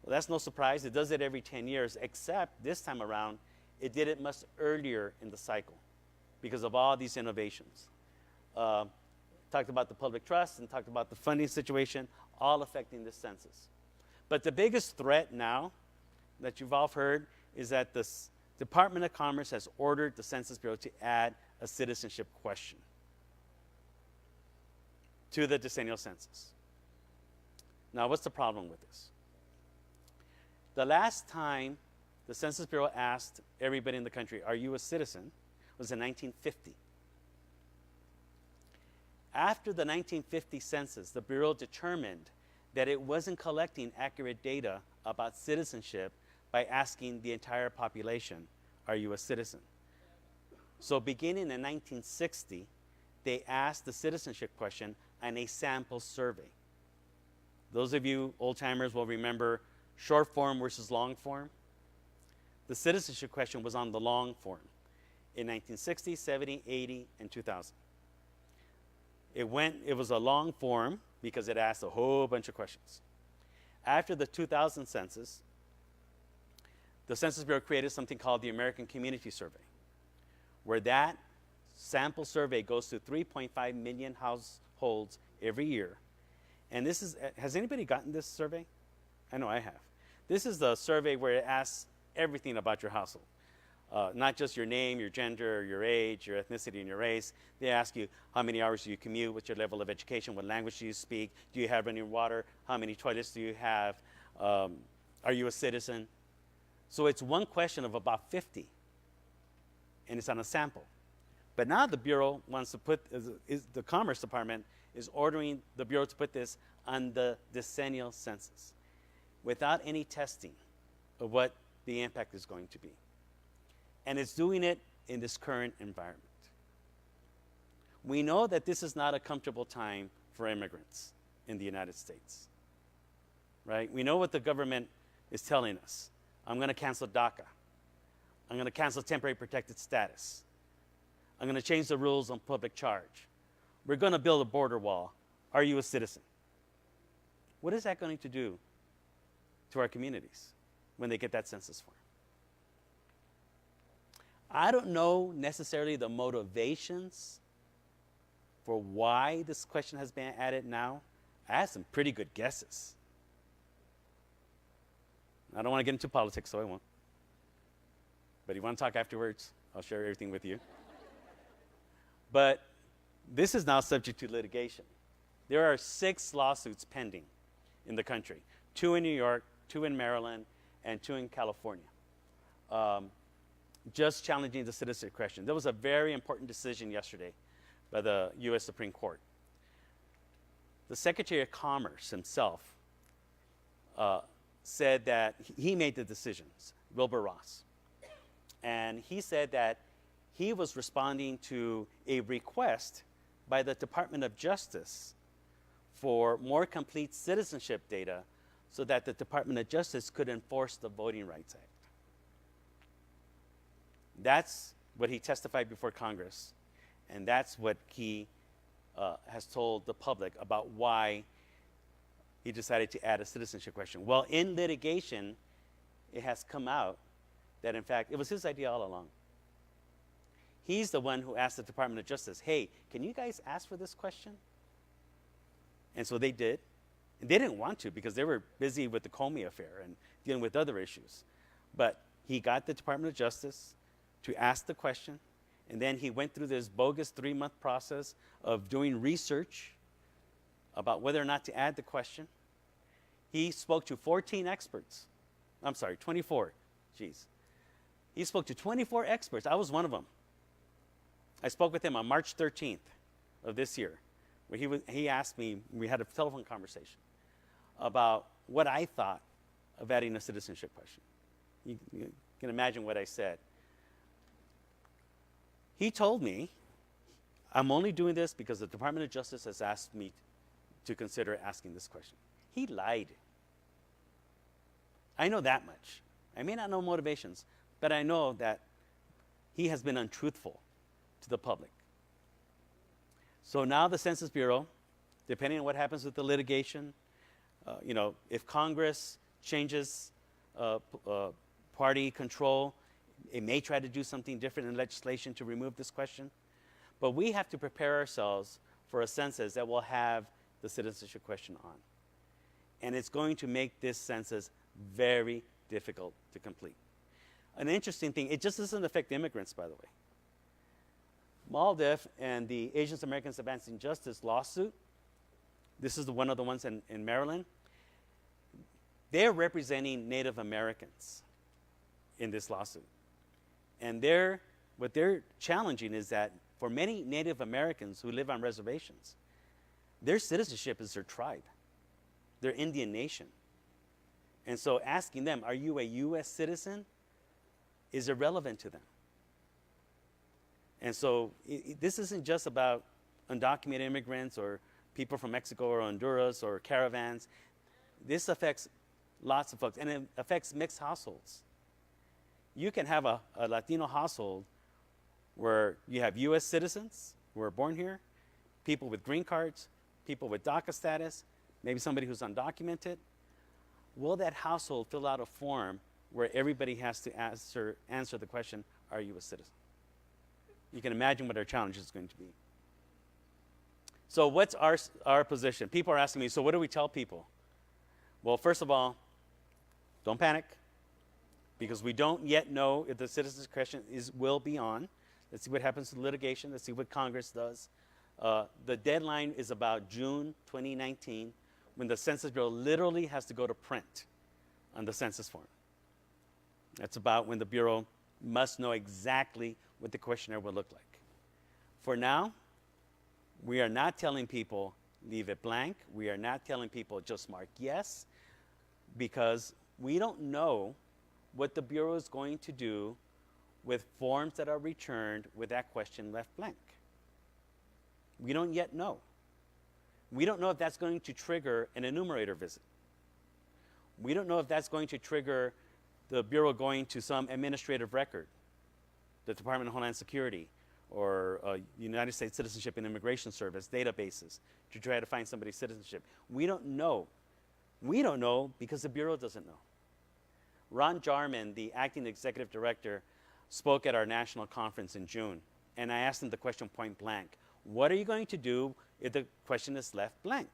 Well, that's no surprise. It does it every 10 years, except this time around, it did it much earlier in the cycle because of all these innovations. Talked about the public trust and talked about the funding situation, all affecting this census. But the biggest threat now that you've all heard is that the Department of Commerce has ordered the Census Bureau to add a citizenship question to the decennial census. Now, what's the problem with this? The last time the Census Bureau asked everybody in the country, are you a citizen, was in 1950. After the 1950 census, the Bureau determined that it wasn't collecting accurate data about citizenship by asking the entire population, are you a citizen? So beginning in 1960, they asked the citizenship question on a sample survey. Those of you old-timers will remember short form versus long form. The citizenship question was on the long form in 1960, 70, 80, and 2000. It was a long form because it asked a whole bunch of questions. After the 2000 census, the Census Bureau created something called the American Community Survey, where that sample survey goes to 3.5 million households every year. And this is, has anybody gotten this survey? I know I have. This is the survey where it asks everything about your household. Not just your name, your gender, your age, your ethnicity, and your race. They ask you how many hours do you commute, what's your level of education, what language do you speak, do you have running water, how many toilets do you have, are you a citizen? So it's one question of about 50, and it's on a sample. But now the Bureau wants to put, the Commerce Department is ordering the Bureau to put this on the decennial census without any testing of what the impact is going to be. And it's doing it in this current environment. We know that this is not a comfortable time for immigrants in the United States, right? We know what the government is telling us. I'm going to cancel DACA. I'm going to cancel temporary protected status. I'm going to change the rules on public charge. We're going to build a border wall. Are you a citizen? What is that going to do to our communities when they get that census form? I don't know necessarily the motivations for why this question has been added now. I have some pretty good guesses. I don't want to get into politics, so I won't. But if you want to talk afterwards, I'll share everything with you. But this is now subject to litigation. There are 6 lawsuits pending in the country, 2 in New York, 2 in Maryland, and 2 in California. Just challenging the citizenship question. There was a very important decision yesterday by the U.S. Supreme Court. The Secretary of Commerce himself said that he made the decisions, Wilbur Ross. And he said that he was responding to a request by the Department of Justice for more complete citizenship data so that the Department of Justice could enforce the Voting Rights Act. That's what he testified before Congress, and that's what he has told the public about why he decided to add a citizenship question. Well, in litigation, it has come out that, in fact, it was his idea all along. He's the one who asked the Department of Justice, hey, can you guys ask for this question? And so they did. And they didn't want to because they were busy with the Comey affair and dealing with other issues. But he got the Department of Justice to ask the question, and then he went through this bogus 3-month process of doing research about whether or not to add the question. He spoke to 14 experts. I'm sorry, 24. Jeez. He spoke to 24 experts. I was one of them. I spoke with him on March 13th of this year, where he asked me, we had a telephone conversation about what I thought of adding a citizenship question. You can imagine what I said. He told me, I'm only doing this because the Department of Justice has asked me to consider asking this question. He lied. I know that much. I may not know motivations, but I know that he has been untruthful to the public. So now the Census Bureau, depending on what happens with the litigation, if Congress changes party control, it may try to do something different in legislation to remove this question. But we have to prepare ourselves for a census that will have the citizenship question on. And it's going to make this census very difficult to complete. An interesting thing, it just doesn't affect immigrants, by the way. MALDEF and the Asian Americans Advancing Justice lawsuit, this is one of the ones in Maryland, they're representing Native Americans in this lawsuit. And what they're challenging is that for many Native Americans who live on reservations, their citizenship is their tribe, their Indian nation. And so asking them, are you a U.S. citizen, is irrelevant to them. And so this isn't just about undocumented immigrants or people from Mexico or Honduras or caravans. This affects lots of folks, and it affects mixed households. You can have a Latino household where you have U.S. citizens who are born here, people with green cards, people with DACA status, maybe somebody who's undocumented. Will that household fill out a form where everybody has to answer the question, are you a citizen? You can imagine what our challenge is going to be. So what's our position? People are asking me, so what do we tell people? Well, first of all, don't panic, because we don't yet know if the citizenship question will be on. Let's see what happens to litigation. Let's see what Congress does. The deadline is about June 2019, when the Census Bureau literally has to go to print on the census form. That's about when the Bureau must know exactly what the questionnaire will look like. For now, we are not telling people leave it blank. We are not telling people just mark yes, because we don't know what the Bureau is going to do with forms that are returned with that question left blank. We don't yet know. We don't know if that's going to trigger an enumerator visit. We don't know if that's going to trigger the Bureau going to some administrative record, the Department of Homeland Security, or United States Citizenship and Immigration Service databases to try to find somebody's citizenship. We don't know. We don't know because the Bureau doesn't know. Ron Jarman, the acting executive director, spoke at our national conference in June, and I asked him the question point blank. What are you going to do if the question is left blank?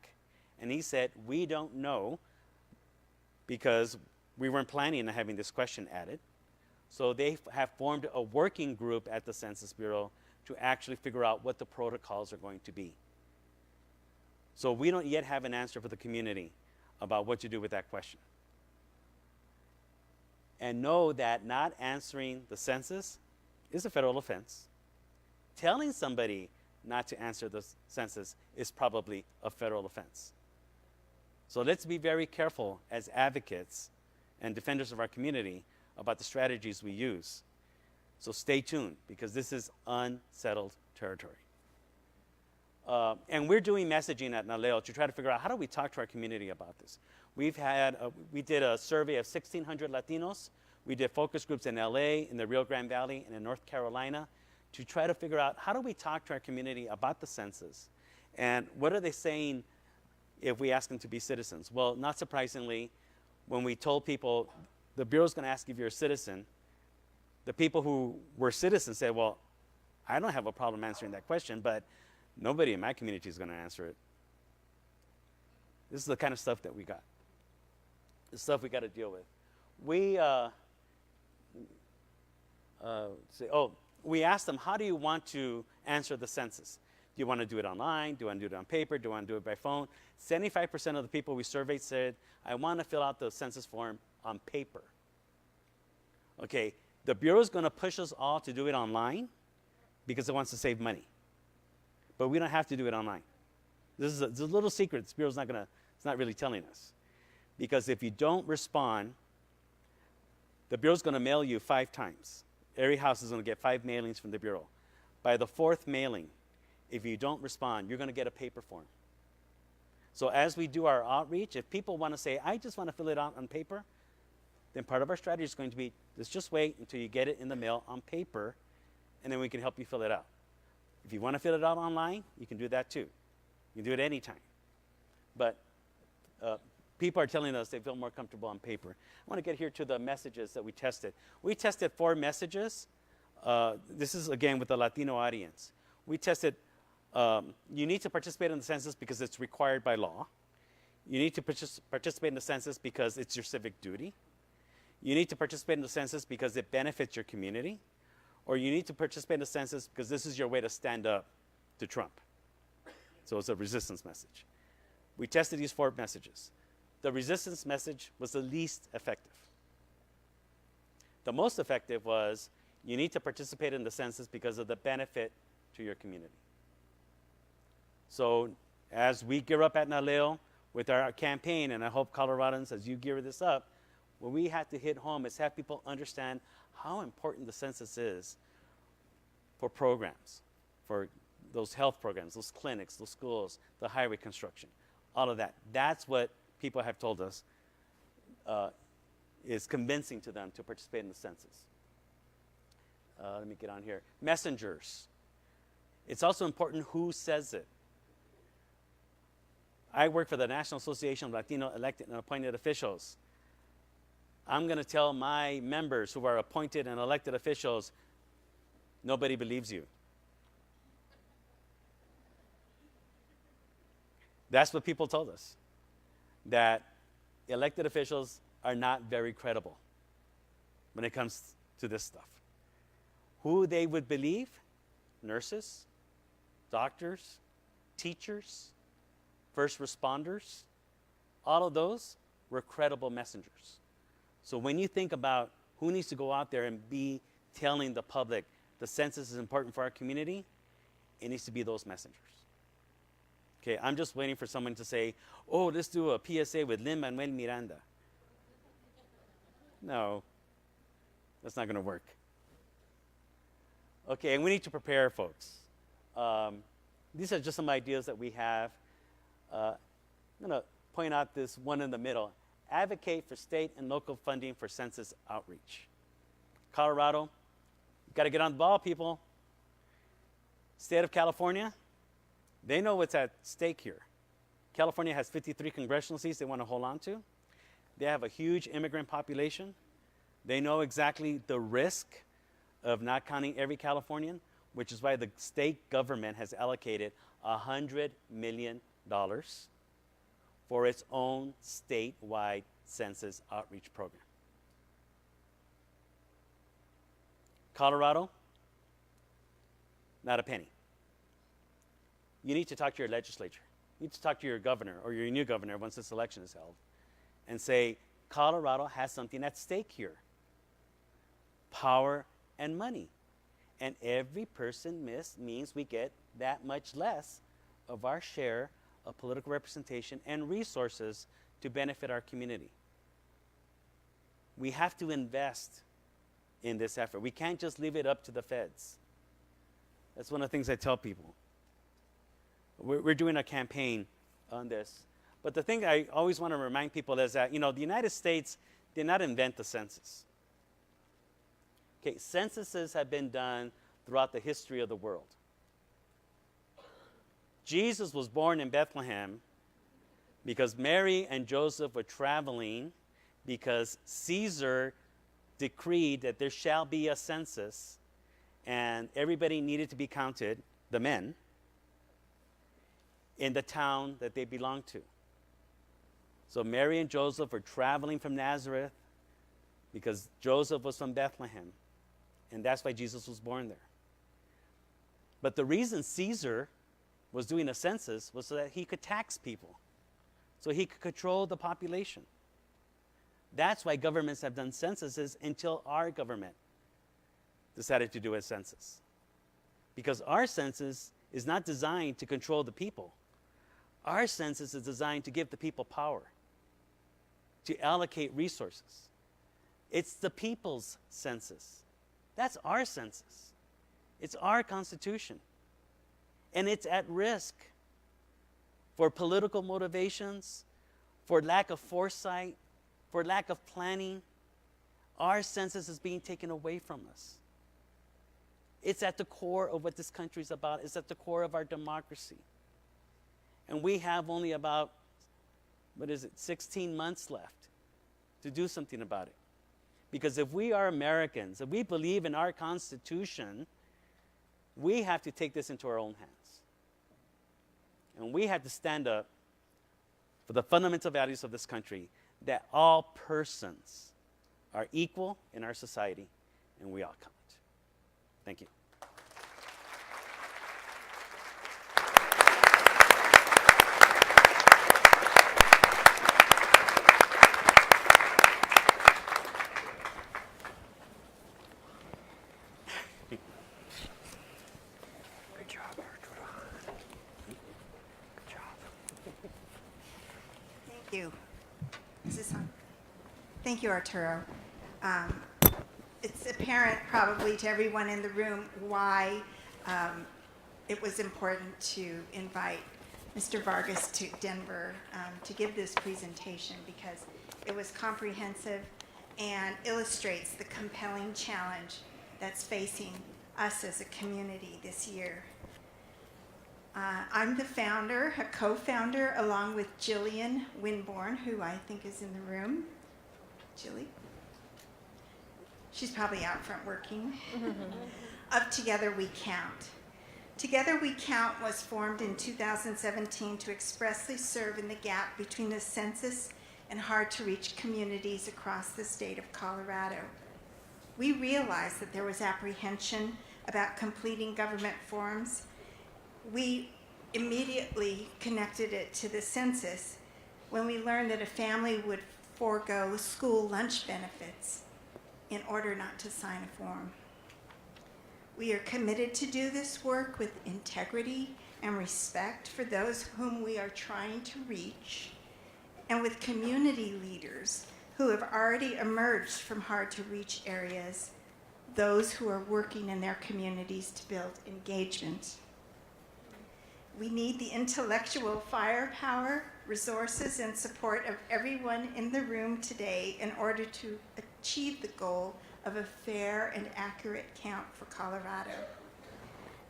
And he said, we don't know, because we weren't planning on having this question added. So they have formed a working group at the Census Bureau to actually figure out what the protocols are going to be. So we don't yet have an answer for the community about what to do with that question. And know that not answering the census is a federal offense. Telling somebody not to answer the census is probably a federal offense. So let's be very careful as advocates and defenders of our community about the strategies we use. So stay tuned, because this is unsettled territory. And we're doing messaging at NALEO to try to figure out, how do we talk to our community about this? we did a survey of 1,600 Latinos. We did focus groups in LA, in the Rio Grande Valley, and in North Carolina to try to figure out how do we talk to our community about the census, and what are they saying if we ask them to be citizens. Well, not surprisingly, when we told people the Bureau's going to ask if you're a citizen, the people who were citizens said, well, I don't have a problem answering that question, but nobody in my community is going to answer it. This is the kind of stuff that we got. The stuff we got to deal with. We we asked them, how do you want to answer the census? Do you want to do it online? Do you want to do it on paper? Do you want to do it by phone? 75% of the people we surveyed said, I want to fill out the census form on paper. Okay, the Bureau is going to push us all to do it online because it wants to save money. But we don't have to do it online. This is a little secret. The Bureau's it's not really telling us. Because if you don't respond, the Bureau's going to mail you 5 times. Every house is going to get 5 mailings from the Bureau. By the 4th mailing, if you don't respond, you're going to get a paper form. So as we do our outreach, if people want to say, I just want to fill it out on paper, then part of our strategy is going to be, let's just wait until you get it in the mail on paper, and then we can help you fill it out. If you want to fill it out online, you can do that too. You can do it anytime. But people are telling us they feel more comfortable on paper. I want to get here to the messages that we tested. We tested 4 messages. This is, again, with the Latino audience. We tested, you need to participate in the census because it's required by law. You need to participate in the census because it's your civic duty. You need to participate in the census because it benefits your community. Or you need to participate in the census because this is your way to stand up to Trump. So it's a resistance message. We tested these 4 messages. The resistance message was the least effective. The most effective was, you need to participate in the census because of the benefit to your community. So as we gear up at NALEO with our campaign, and I hope Coloradans, as you gear this up, what we have to hit home is have people understand how important the census is for programs, for those health programs, those clinics, those schools, the highway construction, all of that. That's what people have told us is convincing to them to participate in the census. Let me get on here. Messengers. It's also important who says it. I work for the National Association of Latino Elected and Appointed Officials. I'm going to tell my members who are appointed and elected officials, nobody believes you. That's what people told us, that elected officials are not very credible when it comes to this stuff. Who they would believe? Nurses, doctors, teachers, first responders, all of those were credible messengers. So when you think about who needs to go out there and be telling the public the census is important for our community, it needs to be those messengers. Okay, I'm just waiting for someone to say, oh, let's do a PSA with Lin-Manuel Miranda. No, that's not going to work. Okay, and we need to prepare folks. These are just some ideas that we have. I'm going to point out this one in the middle. Advocate for state and local funding for census outreach. Colorado, you've got to get on the ball, people. State of California, they know what's at stake here. California has 53 congressional seats they want to hold on to. They have a huge immigrant population. They know exactly the risk of not counting every Californian, which is why the state government has allocated $100 million for its own statewide census outreach program. Colorado, not a penny. You need to talk to your legislature. You need to talk to your governor or your new governor once this election is held and say, Colorado has something at stake here. Power and money. And every person means we get that much less of our share of political representation and resources to benefit our community. We have to invest in this effort. We can't just leave it up to the feds. That's one of the things I tell people. We're doing a campaign on this. But the thing I always want to remind people is that, the United States did not invent the census. Okay, censuses have been done throughout the history of the world. Jesus was born in Bethlehem because Mary and Joseph were traveling because Caesar decreed that there shall be a census and everybody needed to be counted, the men, in the town that they belonged to. So Mary and Joseph were traveling from Nazareth because Joseph was from Bethlehem, and that's why Jesus was born there. But the reason Caesar was doing a census was so that he could tax people, so he could control the population. That's why governments have done censuses until our government decided to do a census. Because our census is not designed to control the people. Our census is designed to give the people power, to allocate resources. It's the people's census. That's our census. It's our constitution. And it's at risk for political motivations, for lack of foresight, for lack of planning. Our census is being taken away from us. It's at the core of what this country is about. It's at the core of our democracy. And we have only about, 16 months left to do something about it. Because if we are Americans, if we believe in our Constitution, we have to take this into our own hands. And we have to stand up for the fundamental values of this country, that all persons are equal in our society, and we all count. Thank you. Good job, Arturo. Good job. Thank you. Is this on? Thank you, Arturo. It's apparent probably to everyone in the room why it was important to invite Mr. Vargas to Denver to give this presentation, because it was comprehensive and illustrates the compelling challenge that's facing us as a community this year. I'm the founder, a co-founder, along with Jillian Winborn, who I think is in the room. Jilly? She's probably out front working. Of Together We Count. Together We Count was formed in 2017 to expressly serve in the gap between the census and hard-to-reach communities across the state of Colorado. We realized that there was apprehension about completing government forms. We immediately connected it to the census when we learned that a family would forego school lunch benefits in order not to sign a form. We are committed to do this work with integrity and respect for those whom we are trying to reach, and with community leaders who have already emerged from hard-to-reach areas, those who are working in their communities to build engagement. We need the intellectual firepower, resources, and support of everyone in the room today in order to achieve the goal of a fair and accurate count for Colorado.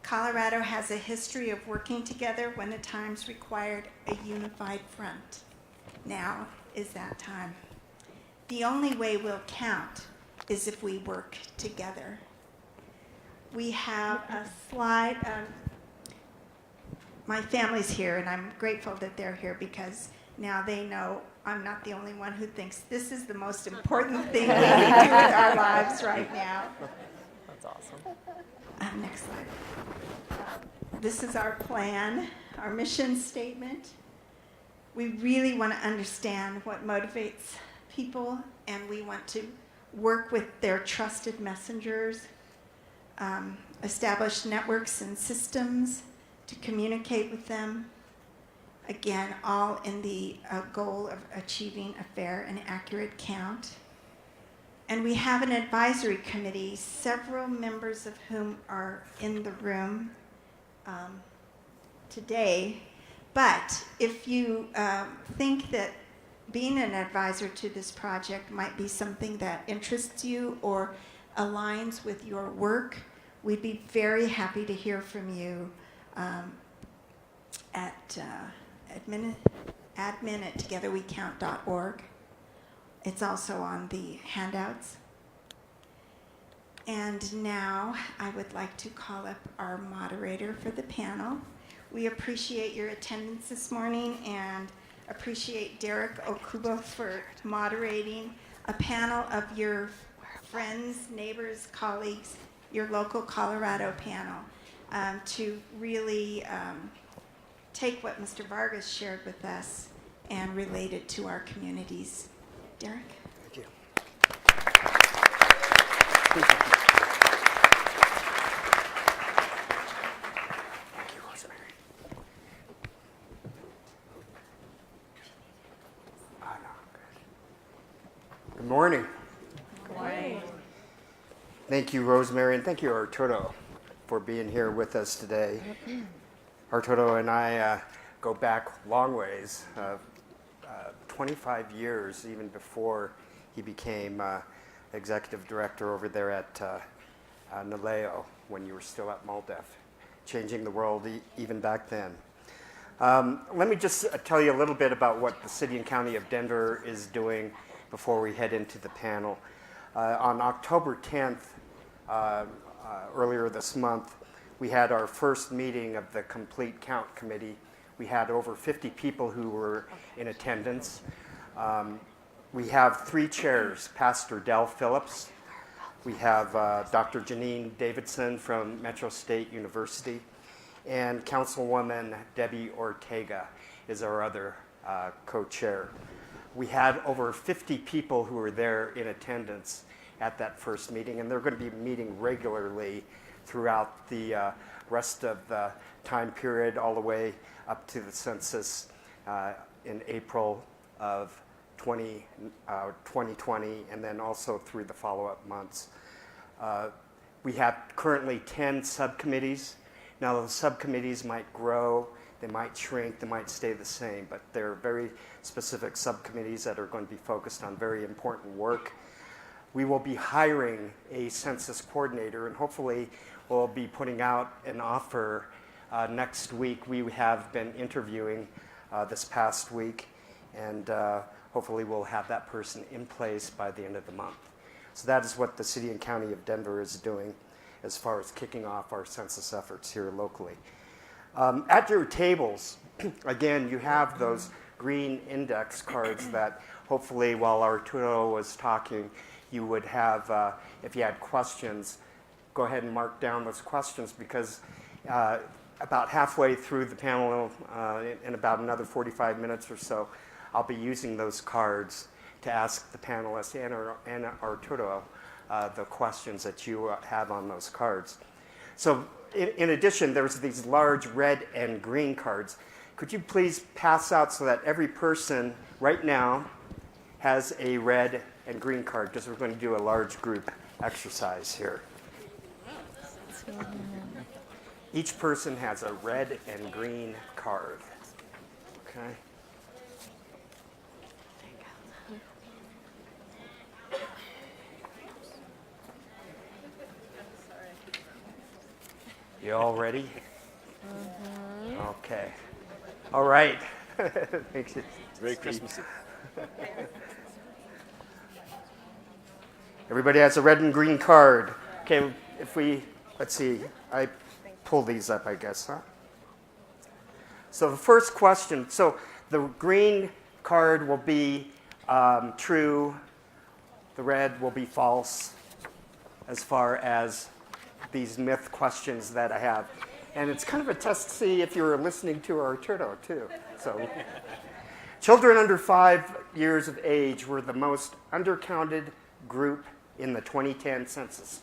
Colorado has a history of working together when the times required a unified front. Now is that time. The only way we'll count is if we work together. We have a slide of my family's here, and I'm grateful that they're here because now they know I'm not the only one who thinks this is the most important thing we can do with our lives right now. That's awesome. Next slide. This is our plan, our mission statement. We really want to understand what motivates people, and we want to work with their trusted messengers, establish networks and systems to communicate with them. Again, all in the goal of achieving a fair and accurate count. And we have an advisory committee, several members of whom are in the room today, But if you think that being an advisor to this project might be something that interests you or aligns with your work, we'd be very happy to hear from you at admin@togetherwecount.org. It's also on the handouts. And now I would like to call up our moderator for the panel. We appreciate your attendance this morning and appreciate Derek Okubo for moderating a panel of your friends, neighbors, colleagues, your local Colorado panel, to really take what Mr. Vargas shared with us and relate it to our communities. Derek? Thank you. Thank you, Rosemary. Good morning. Good morning. Thank you, Rosemary, and thank you, Arturo, for being here with us today. Arturo and I go back long ways, 25 years, even before he became executive director over there at NALEO, when you were still at MALDEF, changing the world even back then. Let me just tell you a little bit about what the City and County of Denver is doing before we head into the panel. On October 10th, earlier this month, we had our first meeting of the Complete Count Committee. We had over 50 people who were in attendance. We have 3 chairs, Pastor Del Phillips. We have Dr. Janine Davidson from Metro State University, and Councilwoman Debbie Ortega is our other co-chair. We had over 50 people who were there in attendance at that first meeting, and they're going to be meeting regularly throughout the rest of the time period, all the way up to the census in April of 2020, and then also through the follow-up months. We have currently 10 subcommittees. Now, those subcommittees might grow, they might shrink, they might stay the same, but they're very specific subcommittees that are going to be focused on very important work. We will be hiring a census coordinator, and hopefully we'll be putting out an offer next week. We have been interviewing this past week, and hopefully we'll have that person in place by the end of the month. So that is what the City and County of Denver is doing as far as kicking off our census efforts here locally. At your tables, again, you have those green index cards that hopefully while Arturo was talking, you would have, if you had questions, go ahead and mark down those questions, because about halfway through the panel, in about another 45 minutes or so, I'll be using those cards to ask the panelists and Arturo the questions that you have on those cards. So in addition, there's these large red and green cards. Could you please pass out so that every person right now has a red and green card, because we're going to do a large group exercise here. Each person has a red and green card. Okay. You all ready? Mm-hmm. Okay. All right. Thanks. Very Christmassy. Everybody has a red and green card. Okay, let's see, I pull these up, I guess, huh? So the first question, so the green card will be true, the red will be false, as far as these myth questions that I have. And it's kind of a test to see if you're listening to Arturo, too. So, children under 5 years of age were the most undercounted group in the 2010 census.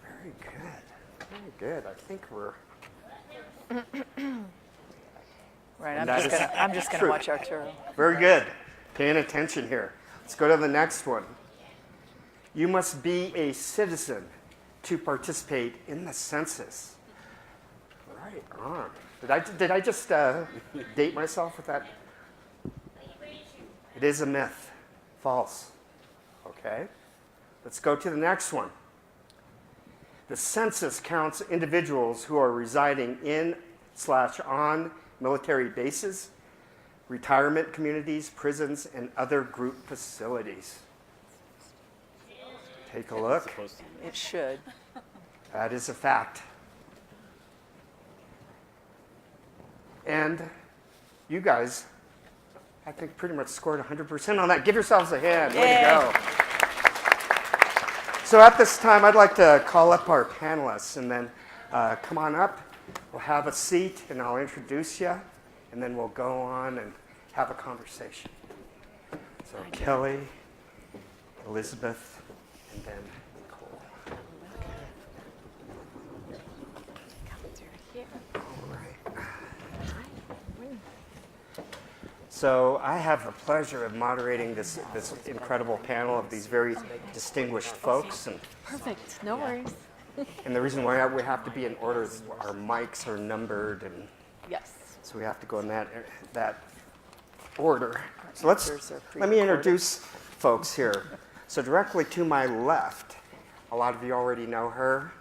Very good. Very good. I think we're... Right, I'm just gonna watch Arturo. Very good. Paying attention here. Let's go to the next one. You must be a citizen to participate in the census. Right on. Did I just date myself with that? It is a myth. False. Okay. Let's go to the next one. The census counts individuals who are residing in/on military bases, retirement communities, prisons, and other group facilities. Take a look. It should. That is a fact. And you guys, I think, pretty much scored 100% on that. Give yourselves a hand. Way to go. So at this time, I'd like to call up our panelists, and then come on up. We'll have a seat, and I'll introduce you, and then we'll go on and have a conversation. So Kelly, Elizabeth, and then Nicole. All right. So I have the pleasure of moderating this incredible panel of these very distinguished folks. And Perfect. No worries. And the reason why we have to be in order is our mics are numbered, and Yes. so we have to go in that order. So answers are let me introduce folks here. So directly to my left, a lot of you already know her,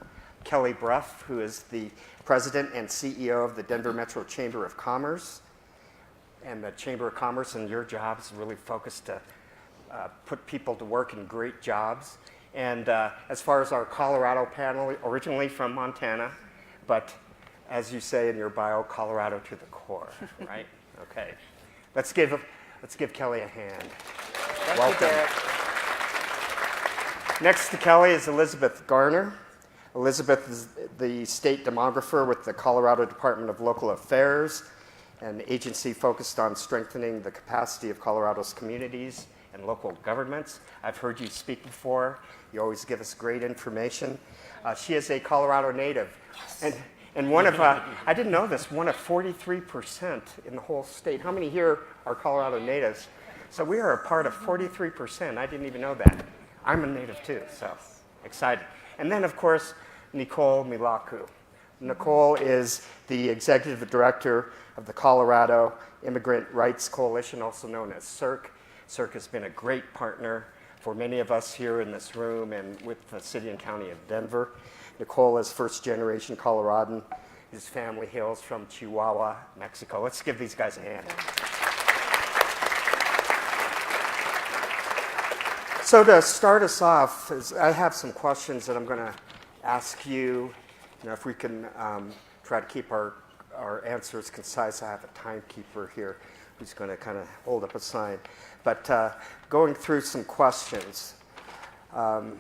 Kelly Brough, who is the president and CEO of the Denver Metro Chamber of Commerce. And the Chamber of Commerce and your job is really focused to put people to work in great jobs. And as far as our Colorado panel, originally from Montana, but as you say in your bio, Colorado to the core, right? Okay. Let's give Kelly a hand. Thank you, Derek. Next to Kelly is Elizabeth Garner. Elizabeth is the state demographer with the Colorado Department of Local Affairs, an agency focused on strengthening the capacity of Colorado's communities and local governments. I've heard you speak before. You always give us great information. She is a Colorado native. And one of, I didn't know this, one of 43% in the whole state. How many here are Colorado natives? So we are a part of 43%. I didn't even know that. I'm a native too, so excited. And then, of course, Nicole Milaku. Nicole is the executive director of the Colorado Immigrant Rights Coalition, also known as CIRC. CIRC has been a great partner for many of us here in this room and with the city and county of Denver. Nicole is first-generation Coloradan. His family hails from Chihuahua, Mexico. Let's give these guys a hand. So to start us off, I have some questions that I'm going to ask you. If we can try to keep our answers concise. I have a timekeeper here who's going to kind of hold up a sign. But going through some questions and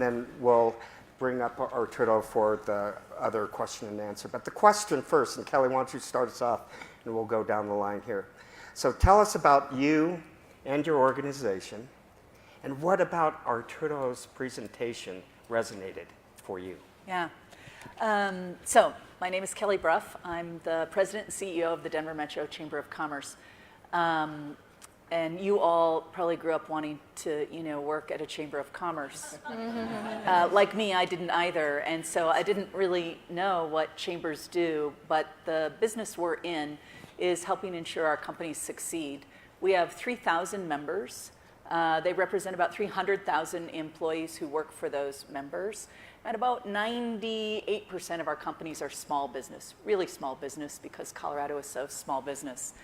then we'll bring up Arturo for the other question and answer. But the question first, and Kelly, why don't you start us off, and we'll go down the line here. So tell us about you and your organization, and what about Arturo's presentation resonated for you? Yeah. So my name is Kelly Brough. I'm the president and CEO of the Denver Metro Chamber of Commerce. And you all probably grew up wanting to, work at a Chamber of Commerce. Like me, I didn't either. And so I didn't really know what chambers do, but the business we're in is helping ensure our companies succeed. We have 3,000 members. They represent about 300,000 employees who work for those members. And about 98% of our companies are small business, really small business, because Colorado is so small business.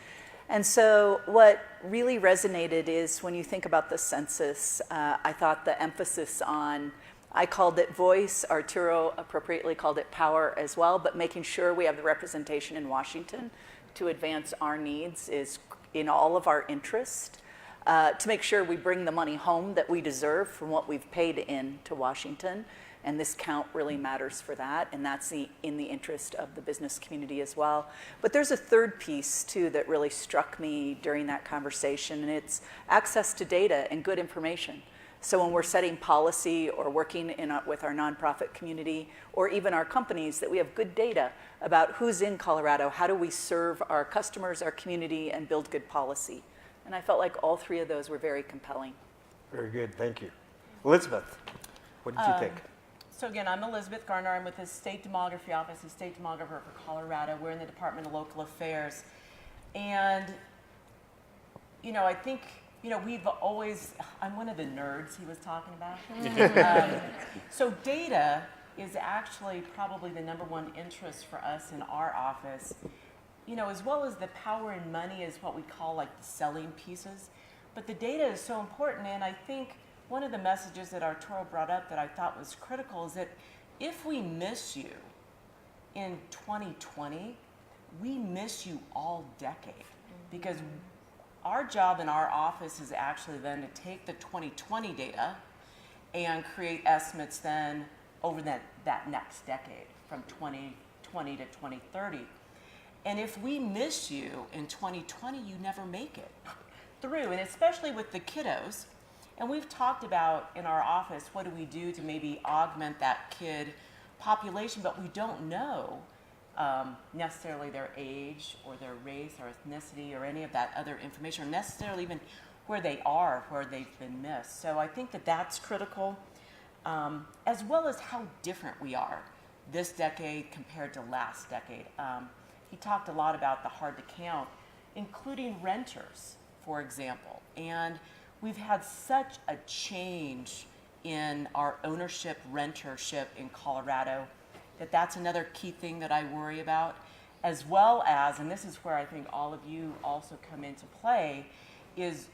And so what really resonated is when you think about the census, I thought the emphasis on, I called it voice, Arturo appropriately called it power as well, but making sure we have the representation in Washington to advance our needs is in all of our interest. To make sure we bring the money home that we deserve from what we've paid in to Washington. And this count really matters for that, and that's in the interest of the business community as well. But there's a third piece, too, that really struck me during that conversation, and it's access to data and good information. So when we're setting policy or working with our nonprofit community, or even our companies, that we have good data about who's in Colorado, how do we serve our customers, our community, and build good policy. And I felt like all three of those were very compelling. Very good, thank you. Elizabeth, what did you think? So again, I'm Elizabeth Garner. I'm with the State Demography Office, the State Demographer for Colorado. We're in the Department of Local Affairs. And, you know, I think, you know, I'm one of the nerds he was talking about. So data is actually probably the #1 interest for us in our office, you know, as well as the power and money is what we call like the selling pieces. But the data is so important, and I think one of the messages that Arturo brought up that I thought was critical is that if we miss you in 2020, we miss you all decade, because our job in our office is actually then to take the 2020 data and create estimates then over that next decade from 2020 to 2030. And if we miss you in 2020, you never make it through, and especially with the kiddos. And we've talked about in our office, what do we do to maybe augment that kid population, but we don't know necessarily their age or their race or ethnicity or any of that other information, or necessarily even where they are, where they've been missed. So I think that that's critical, as well as how different we are this decade compared to last decade. He talked a lot about the hard to count, including renters, for example. And we've had such a change in our ownership, rentership in Colorado, that's another key thing that I worry about, as well as, and this is where I think all of you also come into play, is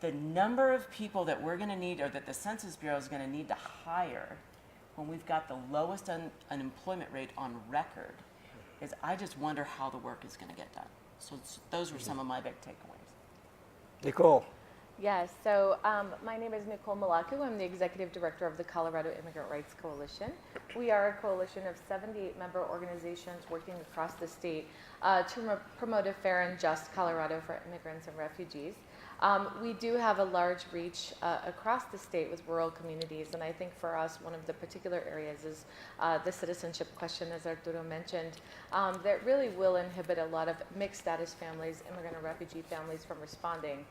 the number of people that we're going to need, or that the Census Bureau is going to need to hire when we've got the lowest unemployment rate on record. Is I just wonder how the work is going to get done. So those were some of my big takeaways. Nicole. Yes, so my name is Nicole Malaku. I'm the Executive Director of the Colorado Immigrant Rights Coalition. We are a coalition of 78 member organizations working across the state to promote a fair and just Colorado for immigrants and refugees. We do have a large reach across the state with rural communities, and I think for us, one of the particular areas is the citizenship question, as Arturo mentioned, that really will inhibit a lot of mixed status families, immigrant and refugee families from responding.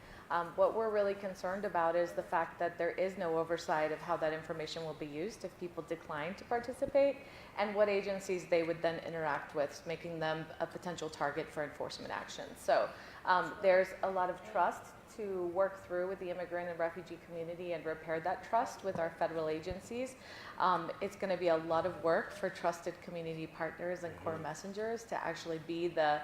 What we're really concerned about is the fact that there is no oversight of how that information will be used if people decline to participate, and what agencies they would then interact with, making them a potential target for enforcement action. So there's a lot of trust to work through with the immigrant and refugee community and repair that trust with our federal agencies. It's going to be a lot of work for trusted community partners and core messengers to actually be the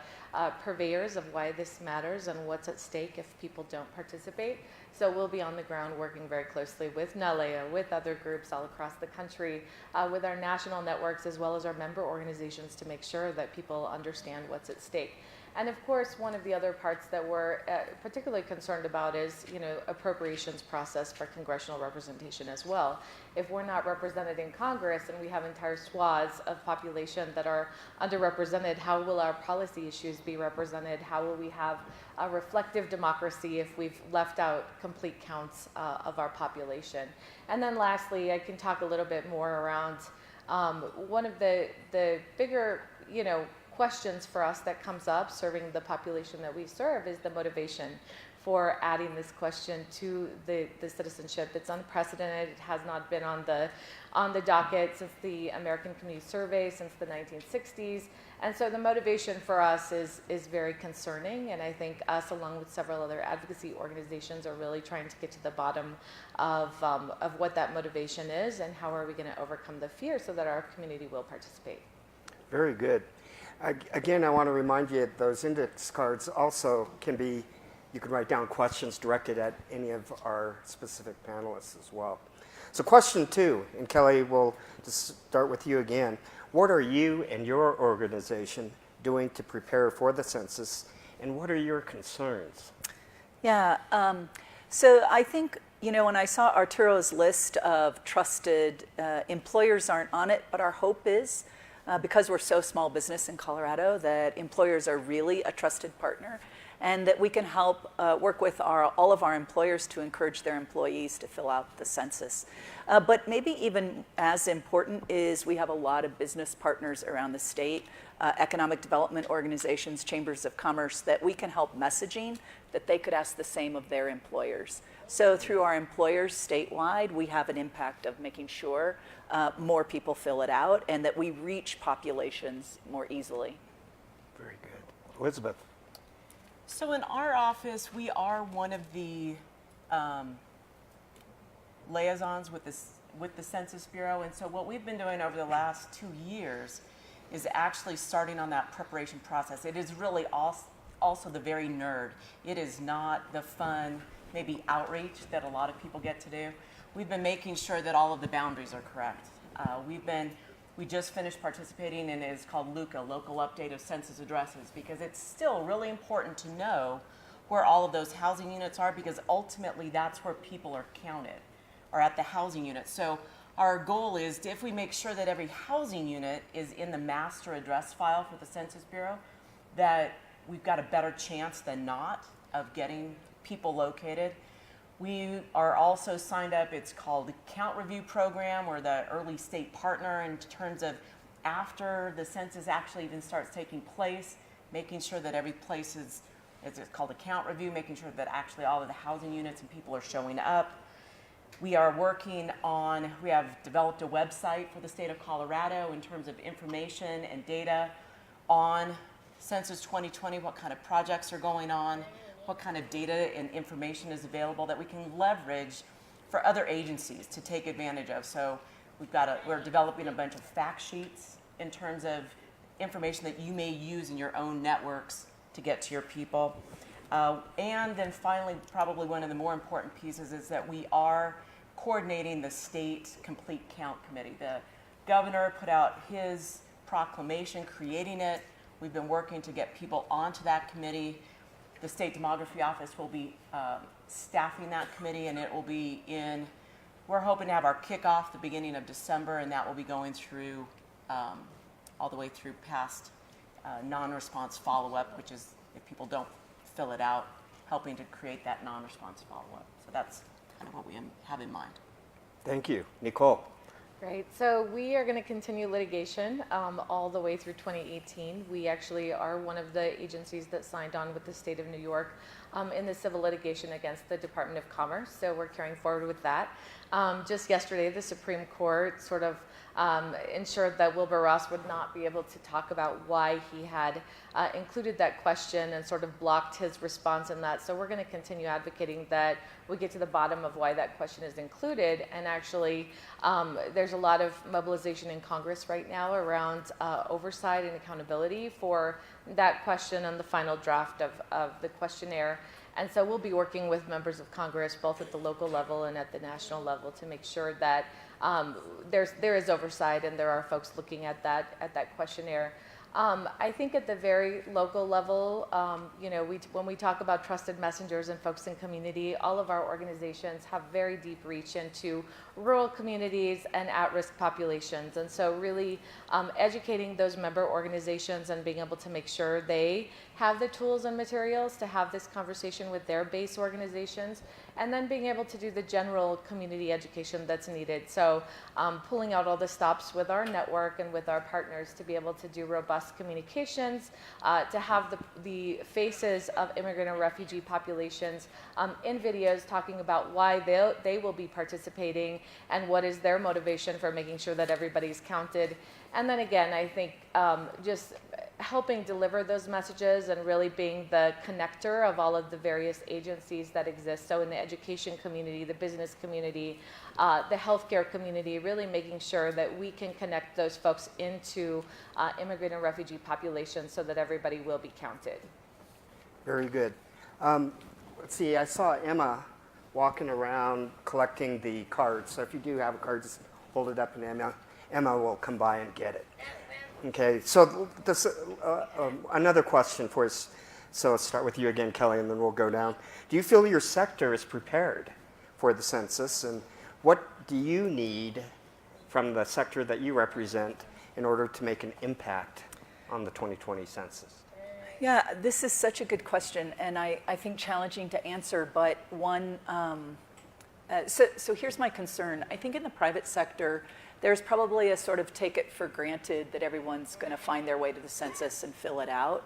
purveyors of why this matters and what's at stake if people don't participate. So we'll be on the ground working very closely with NALEO, with other groups all across the country, with our national networks as well as our member organizations to make sure that people understand what's at stake. And of course, one of the other parts that we're particularly concerned about is, appropriations process for congressional representation as well. If we're not represented in Congress and we have entire swaths of population that are underrepresented, how will our policy issues be represented? How will we have a reflective democracy if we've left out complete counts of our population? And then lastly, I can talk a little bit more around one of the bigger, questions for us that comes up serving the population that we serve is the motivation for adding this question to the citizenship. It's unprecedented. It has not been on the docket since the American Community Survey, since the 1960s. And so the motivation for us is very concerning, and I think us, along with several other advocacy organizations, are really trying to get to the bottom of what that motivation is and how are we going to overcome the fear so that our community will participate. Very good. Again, I want to remind you that those index cards also can be, you can write down questions directed at any of our specific panelists as well. So question 2, and Kelly, we'll just start with you again. What are you and your organization doing to prepare for the census, and what are your concerns? Yeah, so I think, when I saw Arturo's list of trusted employers aren't on it, but our hope is, because we're so small business in Colorado, that employers are really a trusted partner. and that we can help work with all of our employers to encourage their employees to fill out the census. But maybe even as important is we have a lot of business partners around the state, economic development organizations, chambers of commerce, that we can help messaging that they could ask the same of their employers. So through our employers statewide, we have an impact of making sure more people fill it out and that we reach populations more easily. Very good. Elizabeth. So in our office, we are one of the liaisons with the Census Bureau. And so what we've been doing over the last 2 years is actually starting on that preparation process. It is really also the very nerd. It is not the fun, maybe outreach that a lot of people get to do. We've been making sure that all of the boundaries are correct. We just finished participating in it's called LUCA, Local Update of Census Addresses, because it's still really important to know where all of those housing units are, because ultimately that's where people are counted, or at the housing unit. So our goal is if we make sure that every housing unit is in the master address file for the Census Bureau, that we've got a better chance than not of getting people located. We are also signed up, it's called the Count Review Program. We're the early state partner in terms of after the census actually even starts taking place, making sure that every place is it's called a count review, making sure that actually all of the housing units and people are showing up. We are working on, we have developed a website for the state of Colorado in terms of information and data on Census 2020, what kind of projects are going on, what kind of data and information is available that we can leverage for other agencies to take advantage of. So we're developing a bunch of fact sheets in terms of information that you may use in your own networks to get to your people. And then finally, probably one of the more important pieces is that we are coordinating the state complete count committee. The governor put out his proclamation creating it. We've been working to get people onto that committee. The state demography office will be staffing that committee, and it will be we're hoping to have our kickoff the beginning of December, and that will be going through all the way through past non-response follow-up, which is if people don't fill it out, helping to create that non-response follow-up. So that's kind of what we have in mind. Thank you. Nicole. Great. So we are going to continue litigation all the way through 2018. We actually are one of the agencies that signed on with the state of New York in the civil litigation against the Department of Commerce. So we're carrying forward with that. Just yesterday, the Supreme Court sort of ensured that Wilbur Ross would not be able to talk about why he had included that question and sort of blocked his response in that. So we're going to continue advocating that we get to the bottom of why that question is included. And actually, there's a lot of mobilization in Congress right now around oversight and accountability for that question and the final draft of the questionnaire. And so we'll be working with members of Congress, both at the local level and at the national level, to make sure that there is oversight and there are folks looking at that questionnaire. I think at the very local level, when we talk about trusted messengers and folks in community, all of our organizations have very deep reach into rural communities and at-risk populations. And so really educating those member organizations and being able to make sure they have the tools and materials to have this conversation with their base organizations, and then being able to do the general community education that's needed. So pulling out all the stops with our network and with our partners to be able to do robust communications, to have the faces of immigrant and refugee populations in videos talking about why they will be participating and what is their motivation for making sure that everybody's counted. And then again, I think just helping deliver those messages and really being the connector of all of the various agencies that exist. So in the education community, the business community, the healthcare community, really making sure that we can connect those folks into immigrant and refugee populations so that everybody will be counted. Very good. Let's see, I saw Emma walking around collecting the cards. So if you do have a card, just hold it up and Emma will come by and get it. Okay, so this, another question for us. So let's start with you again, Kelly, and then we'll go down. Do you feel your sector is prepared for the census, and what do you need from the sector that you represent in order to make an impact on the 2020 census? Yeah, this is such a good question, and I think challenging to answer, but one, so here's my concern. I think in the private sector, there's probably a sort of take it for granted that everyone's going to find their way to the census and fill it out.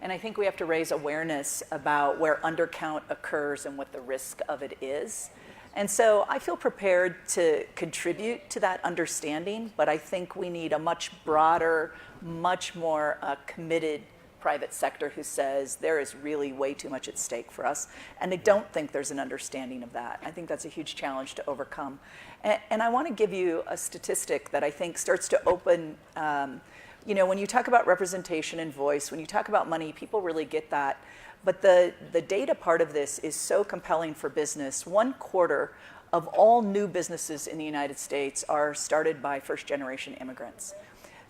And I think we have to raise awareness about where undercount occurs and what the risk of it is. And so I feel prepared to contribute to that understanding, but I think we need a much broader, much more committed private sector who says there is really way too much at stake for us. And I don't think there's an understanding of that. I think that's a huge challenge to overcome. And I want to give you a statistic that I think starts to open, when you talk about representation and voice, when you talk about money, people really get that. But the data part of this is so compelling for business. 1/4 of all new businesses in the United States are started by first-generation immigrants.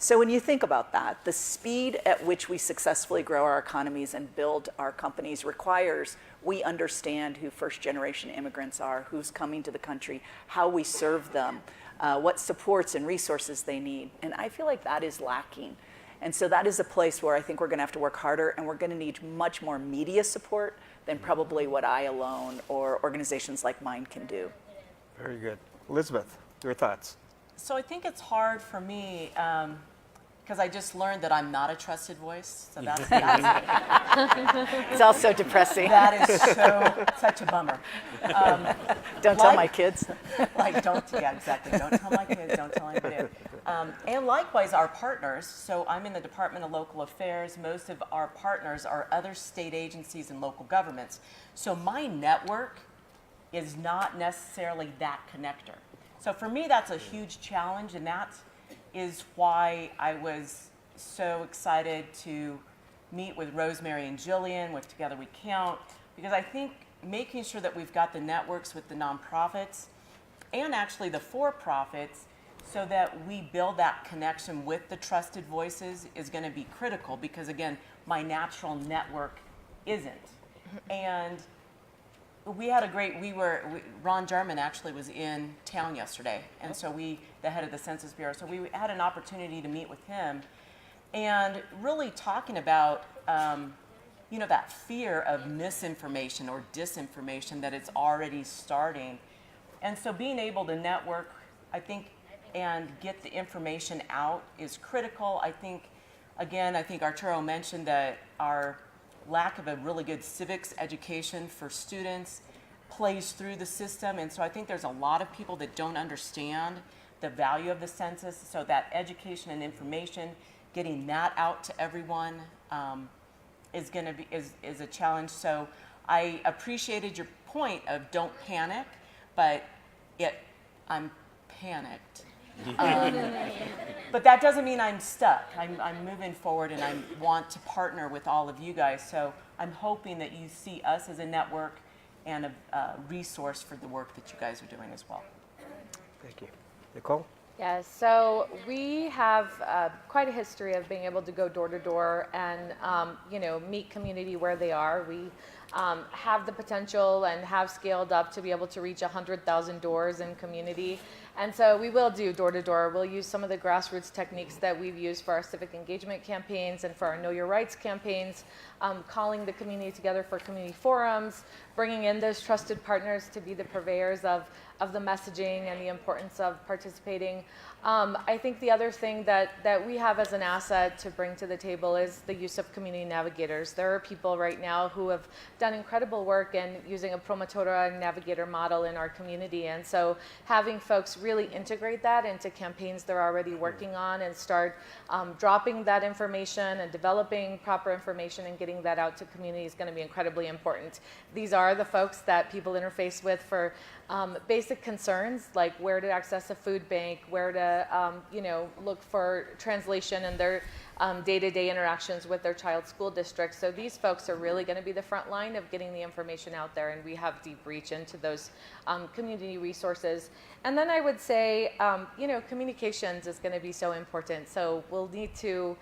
So when you think about that, the speed at which we successfully grow our economies and build our companies requires we understand who first-generation immigrants are, who's coming to the country, how we serve them, what supports and resources they need. And I feel like that is lacking. And so that is a place where I think we're going to have to work harder, and we're going to need much more media support than probably what I alone or organizations like mine can do. Very good. Elizabeth, your thoughts? So I think it's hard for me because I just learned that I'm not a trusted voice. So that's It's also depressing. That is such a bummer. Don't tell my kids. Yeah, exactly. Don't tell my kids. Don't tell anybody. And likewise, our partners. So I'm in the Department of Local Affairs. Most of our partners are other state agencies and local governments. So my network is not necessarily that connector. So for me, that's a huge challenge, and that is why I was so excited to meet with Rosemary and Jillian with Together We Count, because I think making sure that we've got the networks with the nonprofits and actually the for-profits so that we build that connection with the trusted voices is going to be critical, because again, my natural network isn't. And we had a great, Ron German actually was in town yesterday, and so the head of the Census Bureau, so we had an opportunity to meet with him and really talking about, that fear of misinformation or disinformation that it's already starting. And so being able to network, I think, and get the information out is critical. I think Arturo mentioned that our lack of a really good civics education for students plays through the system, and so I think there's a lot of people that don't understand the value of the census, so that education and information, getting that out to everyone is going to be is a challenge. So I appreciated your point of don't panic, but I'm panicked. But that doesn't mean I'm stuck. I'm moving forward, and I want to partner with all of you guys. So I'm hoping that you see us as a network and a resource for the work that you guys are doing as well. Thank you. Nicole? Yeah, so we have quite a history of being able to go door to door and meet community where they are. We have the potential and have scaled up to be able to reach 100,000 doors in community. And so we will do door to door. We'll use some of the grassroots techniques that we've used for our civic engagement campaigns and for our Know Your Rights campaigns, calling the community together for community forums, bringing in those trusted partners to be the purveyors of the messaging and the importance of participating. I think the other thing that we have as an asset to bring to the table is the use of community navigators. There are people right now who have done incredible work in using a promotora and navigator model in our community. And so having folks really integrate that into campaigns they're already working on and start dropping that information and developing proper information and getting that out to community is going to be incredibly important. These are the folks that people interface with for basic concerns like where to access a food bank, where to look for translation in their day-to-day interactions with their child's school district. So these folks are really going to be the front line of getting the information out there, and we have deep reach into those community resources. And then I would say, communications is going to be so important. So we'll need to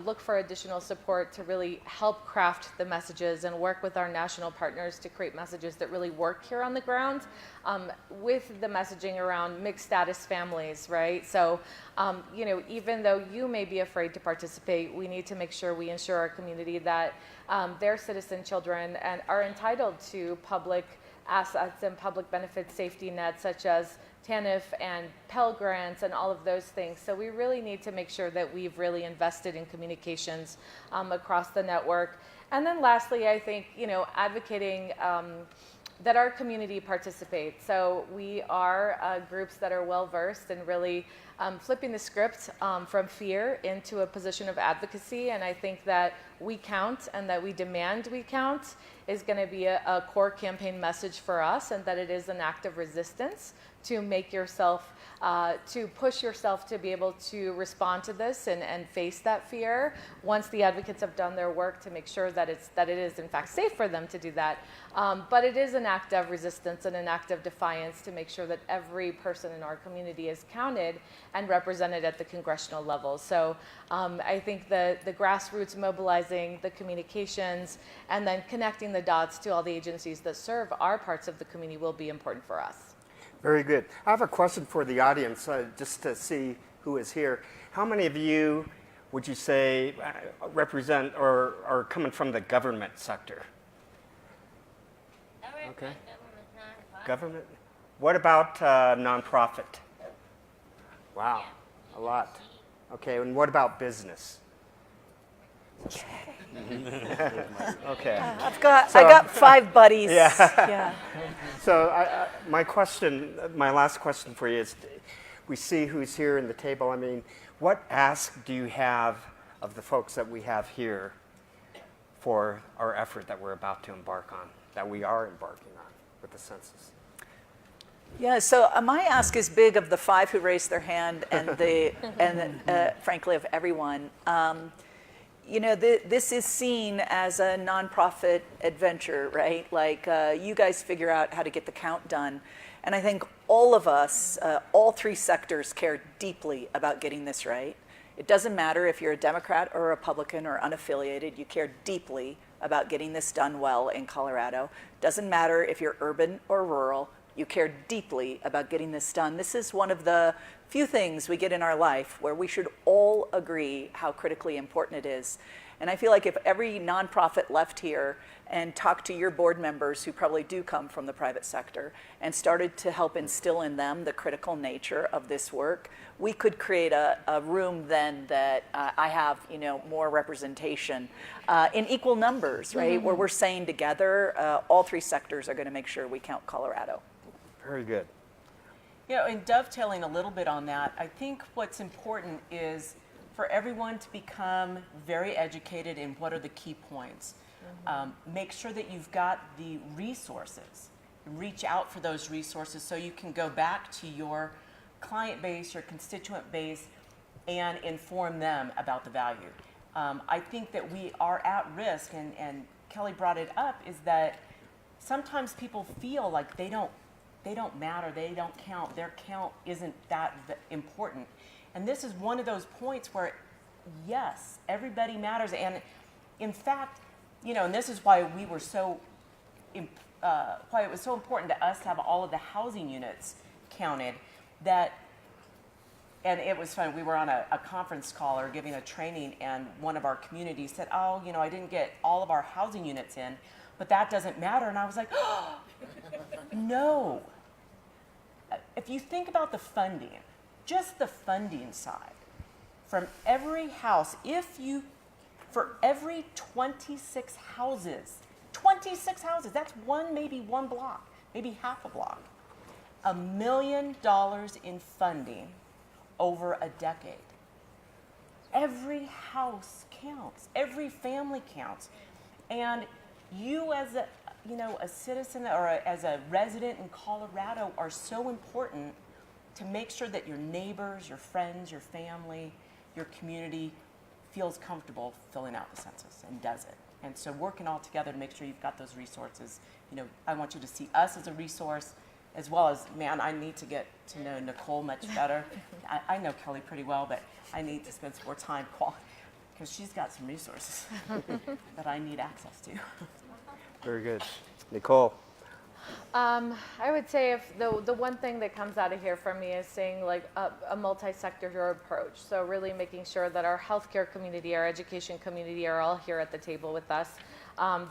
look for additional support to really help craft the messages and work with our national partners to create messages that really work here on the ground, with the messaging around mixed status families, right? So, even though you may be afraid to participate, we need to make sure we ensure our community that their citizen children and are entitled to public assets and public benefit safety nets such as TANF and Pell Grants and all of those things. So we really need to make sure that we've really invested in communications across the network. And then lastly, I think, advocating that our community participates. So we are groups that are well-versed in really flipping the script from fear into a position of advocacy. And I think that we count and that we demand we count is going to be a core campaign message for us, and that it is an act of resistance to make yourself, to push yourself to be able to respond to this and face that fear once the advocates have done their work to make sure that it is in fact safe for them to do that. But it is an act of resistance and an act of defiance to make sure that every person in our community is counted and represented at the congressional level. So I think the grassroots mobilizing, the communications, and then connecting the dots to all the agencies that serve our parts of the community will be important for us. Very good. I have a question for the audience, just to see who is here. How many of you would you say represent or are coming from the government sector? Okay. Government? What about nonprofit? Wow, a lot. Okay, and what about business? Okay. I got 5 buddies. Yeah. So my last question for you is, we see who's here in the table. I mean, what ask do you have of the folks that we have here for our effort that we're about to embark on, that we are embarking on with the census? Yeah, so my ask is big of the 5 who raised their hand and frankly of everyone. This is seen as a nonprofit adventure, right? Like you guys figure out how to get the count done. And I think all of us, all 3 sectors care deeply about getting this right. It doesn't matter if you're a Democrat or a Republican or unaffiliated, you care deeply about getting this done well in Colorado. Doesn't matter if you're urban or rural, you care deeply about getting this done. This is one of the few things we get in our life where we should all agree how critically important it is. And I feel like if every nonprofit left here and talked to your board members who probably do come from the private sector and started to help instill in them the critical nature of this work, we could create a room then that I have, more representation in equal numbers, right? Where we're saying together, all 3 sectors are going to make sure we count Colorado. Very good. And dovetailing a little bit on that, I think what's important is for everyone to become very educated in what are the key points. Make sure that you've got the resources. Reach out for those resources so you can go back to your client base, your constituent base, and inform them about the value. I think that we are at risk, and Kelly brought it up, is that sometimes people feel like they don't matter, they don't count, their count isn't that important. And this is one of those points where, yes, everybody matters. And in fact, and this is why we were why it was so important to us to have all of the housing units counted, and it was fun. We were on a conference call or giving a training, and one of our communities said, I didn't get all of our housing units in, but that doesn't matter. And I was like, oh, no. If you think about the funding, just the funding side, from every house, for every 26 houses, that's maybe one block, maybe half a block, $1 million in funding over a decade. Every house counts, every family counts. And you as a citizen or as a resident in Colorado are so important to make sure that your neighbors, your friends, your family, your community feels comfortable filling out the census and does it. And so working all together to make sure you've got those resources. I want you to see us as a resource, as well as, man, I need to get to know Nicole much better. I know Kelly pretty well, but I need to spend some more time because she's got some resources that I need access to. Very good. Nicole. I would say if the one thing that comes out of here for me is saying like a multi-sector approach. So really making sure that our healthcare community, our education community are all here at the table with us.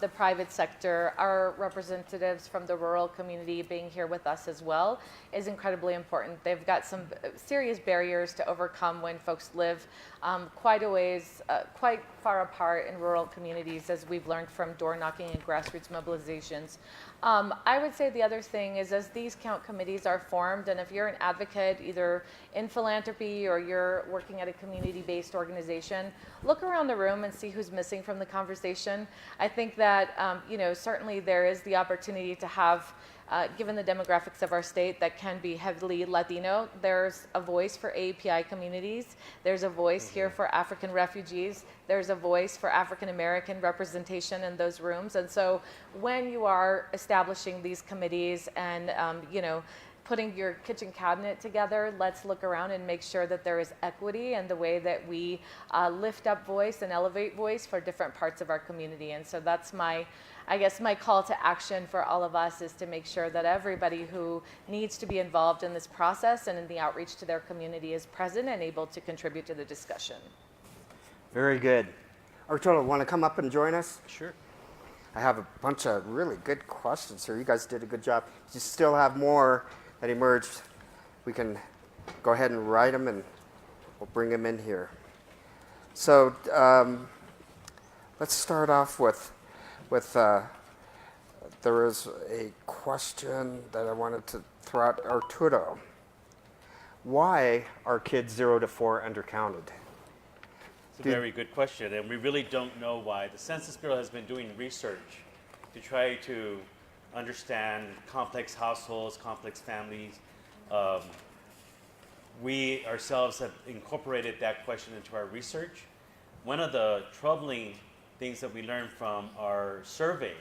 The private sector, our representatives from the rural community being here with us as well is incredibly important. They've got some serious barriers to overcome when folks live quite a ways, quite far apart in rural communities, as we've learned from door knocking and grassroots mobilizations. I would say the other thing is as these count committees are formed, and if you're an advocate either in philanthropy or you're working at a community-based organization, look around the room and see who's missing from the conversation. I think that, certainly there is the opportunity to have, given the demographics of our state that can be heavily Latino, there's a voice for API communities. There's a voice here for African refugees. There's a voice for African American representation in those rooms. And so when you are establishing these committees and, putting your kitchen cabinet together, let's look around and make sure that there is equity in the way that we lift up voice and elevate voice for different parts of our community. And so that's my call to action for all of us is to make sure that everybody who needs to be involved in this process and in the outreach to their community is present and able to contribute to the discussion. Very good. Arturo, want to come up and join us? Sure. I have a bunch of really good questions here. You guys did a good job. You still have more that emerged. We can go ahead and write them and we'll bring them in here. So let's start off with there is a question that I wanted to throw out. Arturo, why are kids 0 to 4 undercounted? It's a very good question, and we really don't know why. The Census Bureau has been doing research to try to understand complex households, complex families. We ourselves have incorporated that question into our research. One of the troubling things that we learned from our survey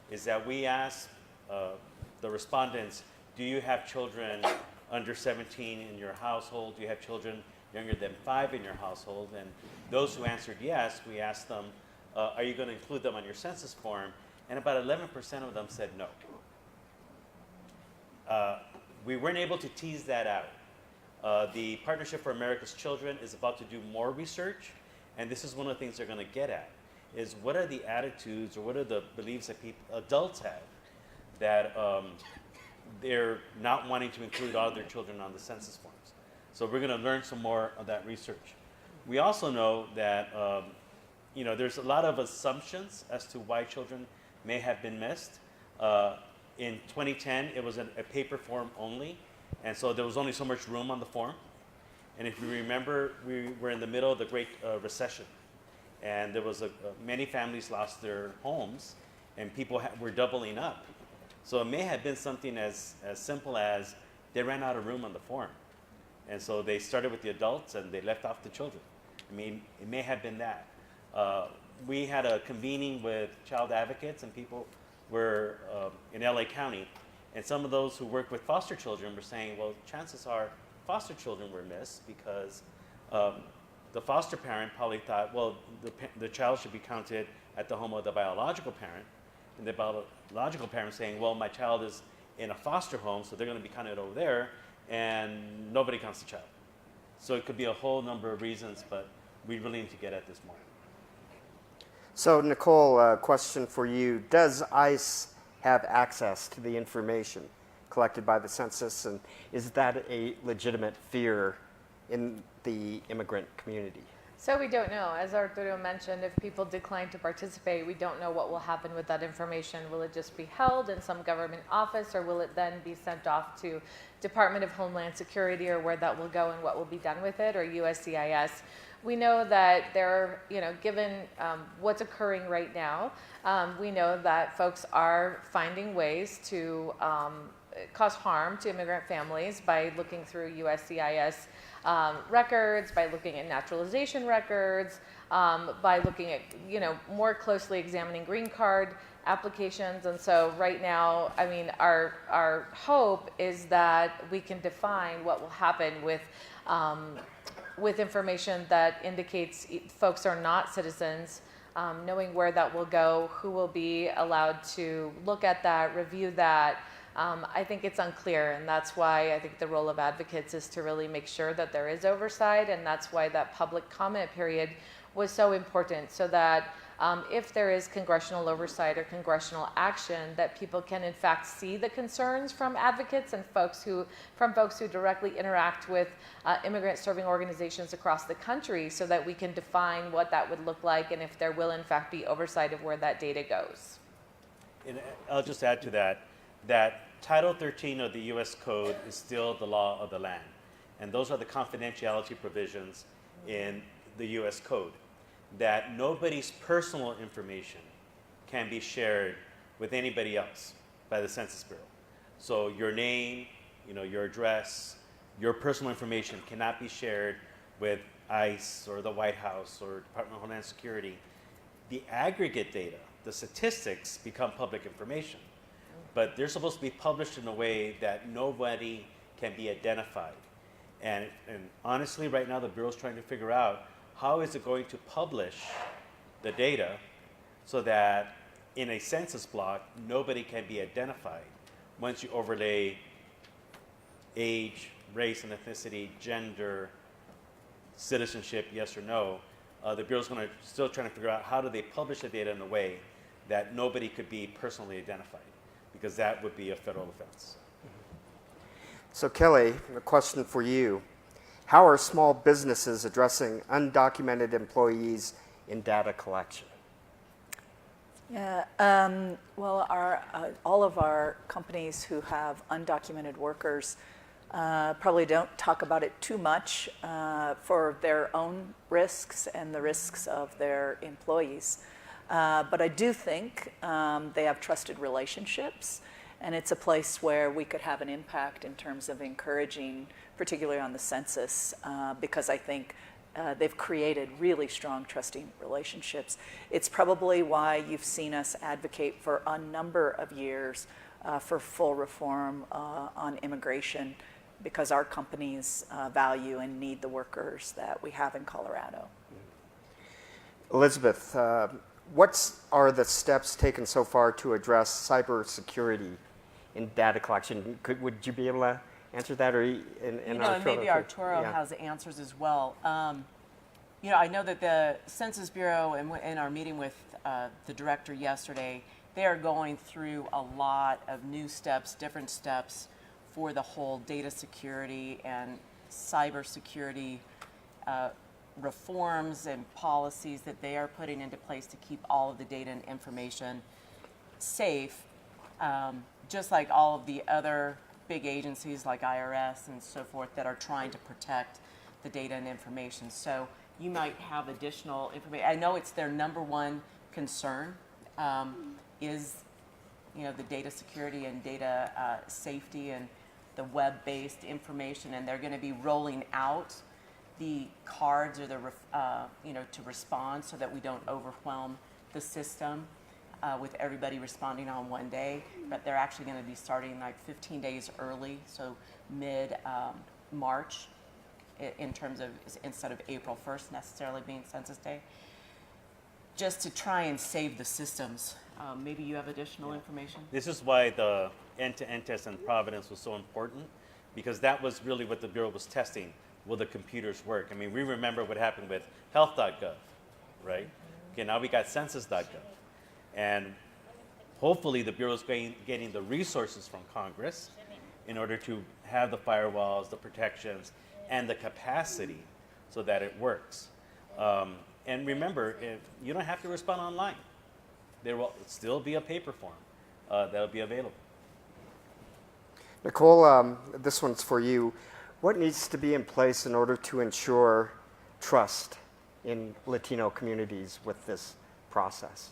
is that we asked the respondents, do you have children under 17 in your household? Do you have children younger than 5 in your household? And those who answered yes, we asked them, are you going to include them on your census form? And about 11% of them said no. We weren't able to tease that out. The Partnership for America's Children is about to do more research, and this is one of the things they're going to get at, is what are the attitudes or what are the beliefs that adults have that they're not wanting to include all their children on the census forms. So we're going to learn some more of that research. We also know that there's a lot of assumptions as to why children may have been missed. In 2010, it was a paper form only, and so there was only so much room on the form. And if you remember, we were in the middle of the Great Recession, and there was many families lost their homes, and people were doubling up. So it may have been something as simple as they ran out of room on the form, and so they started with the adults and they left off the children. I mean, it may have been that. We had a convening with child advocates, and people were in LA County, and some of those who work with foster children were saying, well, chances are foster children were missed because the foster parent probably thought, well, the child should be counted at the home of the biological parent, and the biological parent saying, well, my child is in a foster home, so they're going to be counted over there, and nobody counts the child. So it could be a whole number of reasons, but we really need to get at this more. So Nicole, a question for you. Does ICE have access to the information collected by the census, and is that a legitimate fear in the immigrant community? So we don't know. As Arturo mentioned, if people decline to participate, we don't know what will happen with that information. Will it just be held in some government office, or will it then be sent off to Department of Homeland Security, or where that will go and what will be done with it, or USCIS? We know that given what's occurring right now, we know that folks are finding ways to cause harm to immigrant families by looking through USCIS records, by looking at naturalization records, by looking at, more closely examining green card applications. And so right now, I mean, our hope is that we can define what will happen with with information that indicates folks are not citizens, knowing where that will go, who will be allowed to look at that, review that. I think it's unclear, and that's why I think the role of advocates is to really make sure that there is oversight, and that's why that public comment period was so important, so that if there is congressional oversight or congressional action, that people can in fact see the concerns from advocates and folks who directly interact with immigrant serving organizations across the country, so that we can define what that would look like and if there will in fact be oversight of where that data goes. And I'll just add to that, that Title 13 of the U.S. Code is still the law of the land. And those are the confidentiality provisions in the U.S. Code, that nobody's personal information can be shared with anybody else by the Census Bureau. So your name, your address, your personal information cannot be shared with ICE or the White House or Department of Homeland Security. The aggregate data, the statistics, become public information, but they're supposed to be published in a way that nobody can be identified. And honestly, right now, the Bureau's trying to figure out how is it going to publish the data so that in a census block, nobody can be identified once you overlay age, race and ethnicity, gender, citizenship, yes or no. The Bureau's still trying to figure out how do they publish the data in a way that nobody could be personally identified, because that would be a federal offense. So Kelly, a question for you. How are small businesses addressing undocumented employees in data collection? Yeah, well, all of our companies who have undocumented workers probably don't talk about it too much for their own risks and the risks of their employees. But I do think they have trusted relationships, and it's a place where we could have an impact in terms of encouraging, particularly on the census, because I think they've created really strong trusting relationships. It's probably why you've seen us advocate for a number of years for full reform on immigration, because our companies value and need the workers that we have in Colorado. Elizabeth, what are the steps taken so far to address cybersecurity in data collection? Would you be able to answer that, or and maybe Arturo has answers as well. I know that the Census Bureau, in our meeting with the director yesterday, they are going through a lot of new steps, different steps for the whole data security and cybersecurity reforms and policies that they are putting into place to keep all of the data and information safe, just like all of the other big agencies like IRS and so forth that are trying to protect the data and information. So you might have additional information. I know it's their number one concern is the data security and data safety and the web-based information, and they're going to be rolling out the cards or the to respond so that we don't overwhelm the system with everybody responding on one day. But they're actually going to be starting like 15 days early, so mid-March, in terms of, instead of April 1st necessarily being Census Day, just to try and save the systems. Maybe you have additional information? This is why the end-to-end test in Providence was so important, because that was really what the Bureau was testing. Will the computers work? I mean, we remember what happened with health.gov, right? Okay, now we got census.gov. And hopefully the Bureau is getting the resources from Congress in order to have the firewalls, the protections, and the capacity so that it works. And remember, you don't have to respond online. There will still be a paper form that'll be available. Nicole, this one's for you. What needs to be in place in order to ensure trust in Latino communities with this process?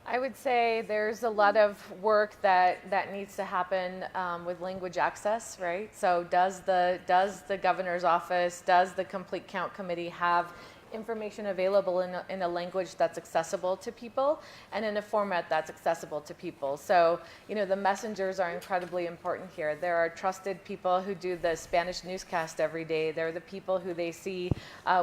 I would say there's a lot of work that needs to happen with language access, right? So does the governor's office, does the Complete Count Committee have information available in a language that's accessible to people and in a format that's accessible to people. So, the messengers are incredibly important here. There are trusted people who do the Spanish newscast every day. They're the people who they see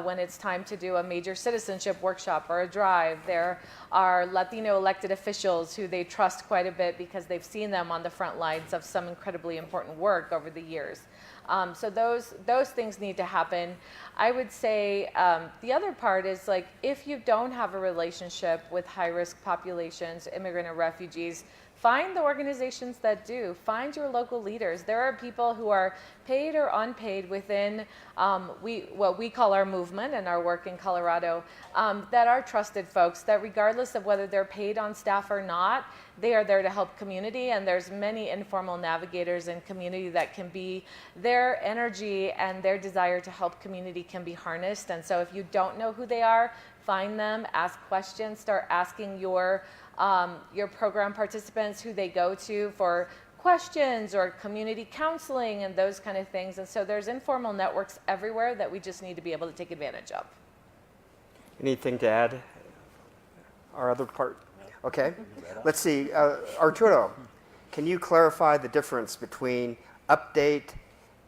when it's time to do a major citizenship workshop or a drive. There are Latino elected officials who they trust quite a bit because they've seen them on the front lines of some incredibly important work over the years. So those things need to happen. I would say the other part is, like, if you don't have a relationship with high-risk populations, immigrant and refugees, find the organizations that do. Find your local leaders. There are people who are paid or unpaid within what we call our movement and our work in Colorado that are trusted folks that, regardless of whether they're paid on staff or not, they are there to help community. And there's many informal navigators in community that can be, their energy and their desire to help community can be harnessed. And so if you don't know who they are, find them, ask questions, start asking your program participants who they go to for questions or community counseling and those kind of things. And so there's informal networks everywhere that we just need to be able to take advantage of. Anything to add? Our other part? Okay. Let's see. Arturo, can you clarify the difference between update,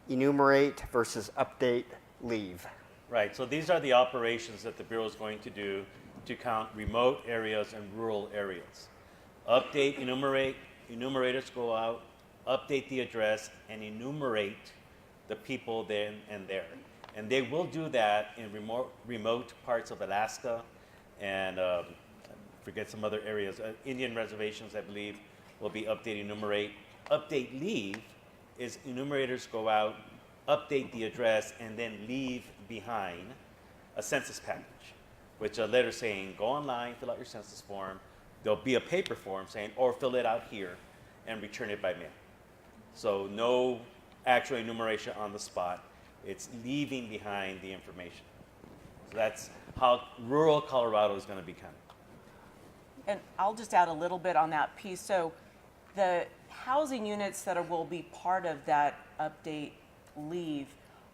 enumerate versus update, leave? Right, so these are the operations that the Bureau is going to do to count remote areas and rural areas. Update, enumerate, enumerators go out, update the address, and enumerate the people then and there. And they will do that in remote parts of Alaska and forget some other areas. Indian reservations, I believe, will be update, enumerate. Update, leave is enumerators go out, update the address, and then leave behind a census package, which a letter saying, go online, fill out your census form. There'll be a paper form saying, or fill it out here and return it by mail. So no actual enumeration on the spot. It's leaving behind the information. So that's how rural Colorado is going to be counted. And I'll just add a little bit on that piece. So the housing units that will be part of that update leave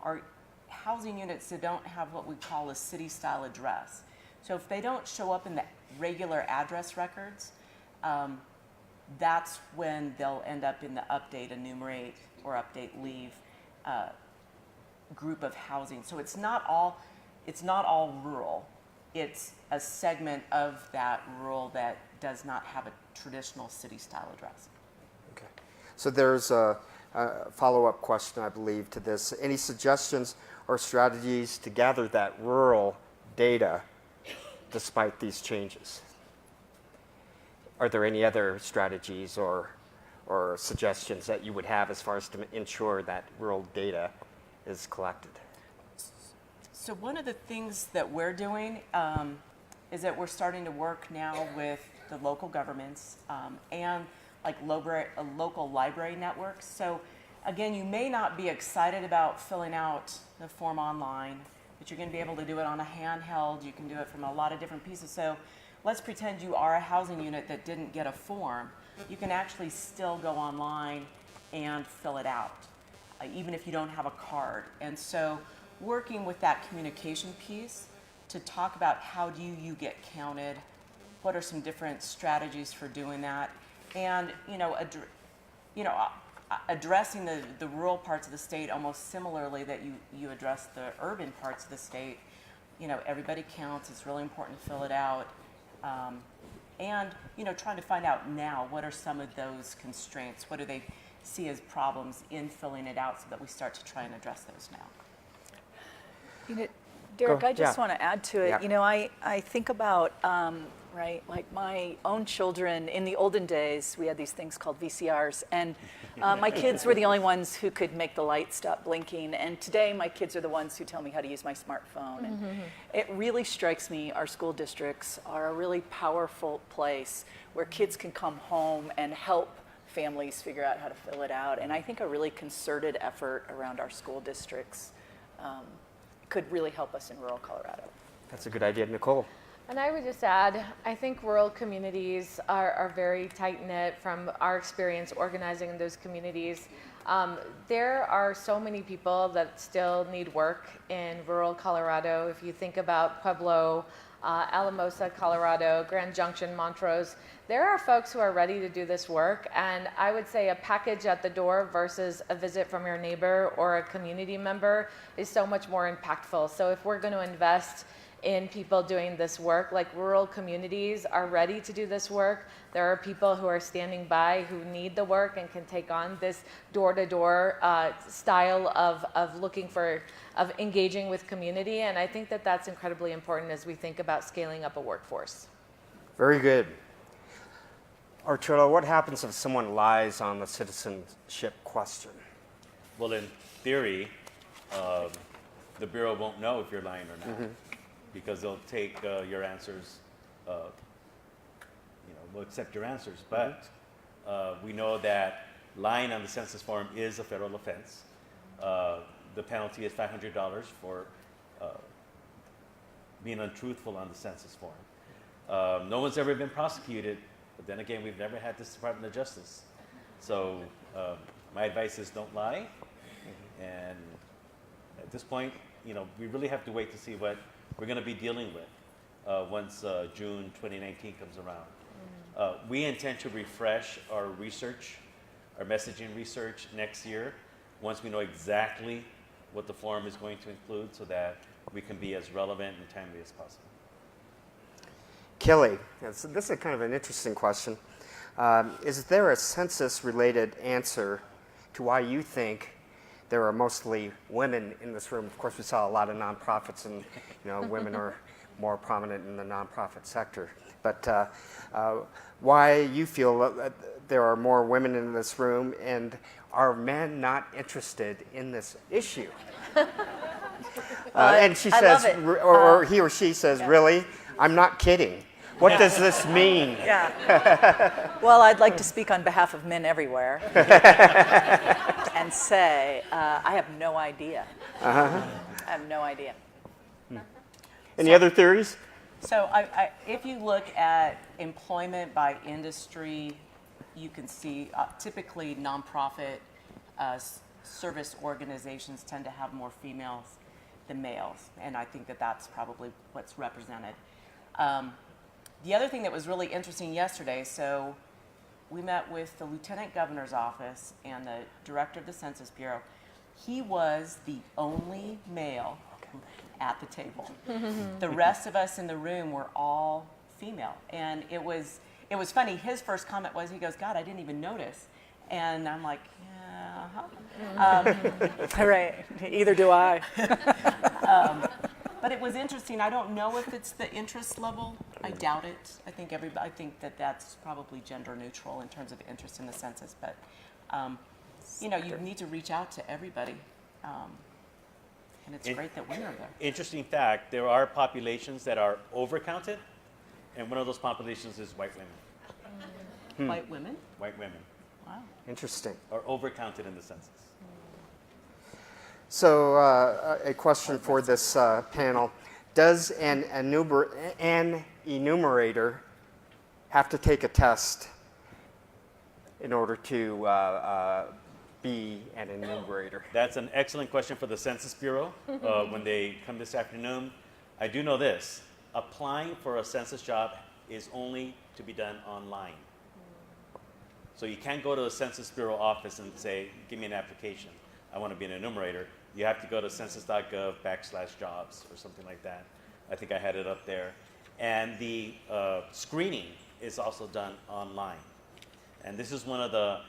are housing units that don't have what we call a city-style address. So if they don't show up in the regular address records, that's when they'll end up in the update, enumerate, or update leave group of housing. So it's not all rural. It's a segment of that rural that does not have a traditional city-style address. Okay. So there's a follow-up question, I believe, to this. Any suggestions or strategies to gather that rural data despite these changes? Are there any other strategies or suggestions that you would have as far as to ensure that rural data is collected? So one of the things that we're doing is that we're starting to work now with the local governments and like local library networks. So again, you may not be excited about filling out the form online, but you're going to be able to do it on a handheld. You can do it from a lot of different pieces. So let's pretend you are a housing unit that didn't get a form. You can actually still go online and fill it out, even if you don't have a card. And so working with that communication piece to talk about how do you get counted, what are some different strategies for doing that, and addressing the rural parts of the state almost similarly that you address the urban parts of the state. Everybody counts. It's really important to fill it out. And trying to find out now what are some of those constraints. What do they see as problems in filling it out so that we start to try and address those now. Derek, I just Yeah. want to add to it. Yeah. I think about, like my own children, in the olden days, we had these things called VCRs, and my kids were the only ones who could make the light stop blinking, and today my kids are the ones who tell me how to use my smartphone. And it really strikes me our school districts are a really powerful place where kids can come home and help families figure out how to fill it out. And I think a really concerted effort around our school districts could really help us in rural Colorado. That's a good idea. Nicole? And I would just add, I think rural communities are very tight-knit from our experience organizing in those communities. There are so many people that still need work in rural Colorado. If you think about Pueblo, Alamosa, Colorado, Grand Junction, Montrose, there are folks who are ready to do this work, and I would say a package at the door versus a visit from your neighbor or a community member is so much more impactful. So if we're going to invest in people doing this work, like rural communities are ready to do this work. There are people who are standing by who need the work and can take on this door-to-door style of looking for, of engaging with community. And I think that that's incredibly important as we think about scaling up a workforce. Very good. Arturo, what happens if someone lies on the citizenship question? Well, in theory, the Bureau won't know if you're lying or not, because they'll take your answers, will accept your answers. But we know that lying on the census form is a federal offense. The penalty is $500 for being untruthful on the census form. No one's ever been prosecuted, but then again, we've never had this Department of Justice. So my advice is don't lie. And at this point, we really have to wait to see what we're going to be dealing with once June 2019 comes around. We intend to refresh our research, our messaging research next year, once we know exactly what the form is going to include, so that we can be as relevant and timely as possible. Kelly, this is kind of an interesting question. Is there a census-related answer to why you think there are mostly women in this room? Of course, we saw a lot of nonprofits, and women are more prominent in the nonprofit sector. But why you feel that there are more women in this room, and are men not interested in this issue? And she says, or he or she says, really? I'm not kidding. What does this mean? Yeah. Well, I'd like to speak on behalf of men everywhere and say I have no idea. I have no idea. Any other theories? So if you look at employment by industry, you can see typically nonprofit service organizations tend to have more females than males, and I think that that's probably what's represented. The other thing that was really interesting yesterday, so we met with the Lieutenant Governor's office and the director of the Census Bureau. He was the only male at the table. The rest of us in the room were all female, and it was funny. His first comment was, he goes, "God, I didn't even notice," and I'm like, yeah. Right. Either do I. But it was interesting. I don't know if it's the interest level. I doubt it. I think that that's probably gender neutral in terms of interest in the census. But you need to reach out to everybody, and it's great that women are there. Interesting fact: there are populations that are overcounted, and one of those populations is white women. White women? White women. Wow. Interesting. Are overcounted in the census. So a question for this panel. Does an enumerator have to take a test in order to be an enumerator? That's an excellent question for the Census Bureau when they come this afternoon. I do know this. Applying for a census job is only to be done online. So you can't go to a Census Bureau office and say, give me an application. I want to be an enumerator. You have to go to census.gov/jobs or something like that. I think I had it up there. And the screening is also done online. And this is one of the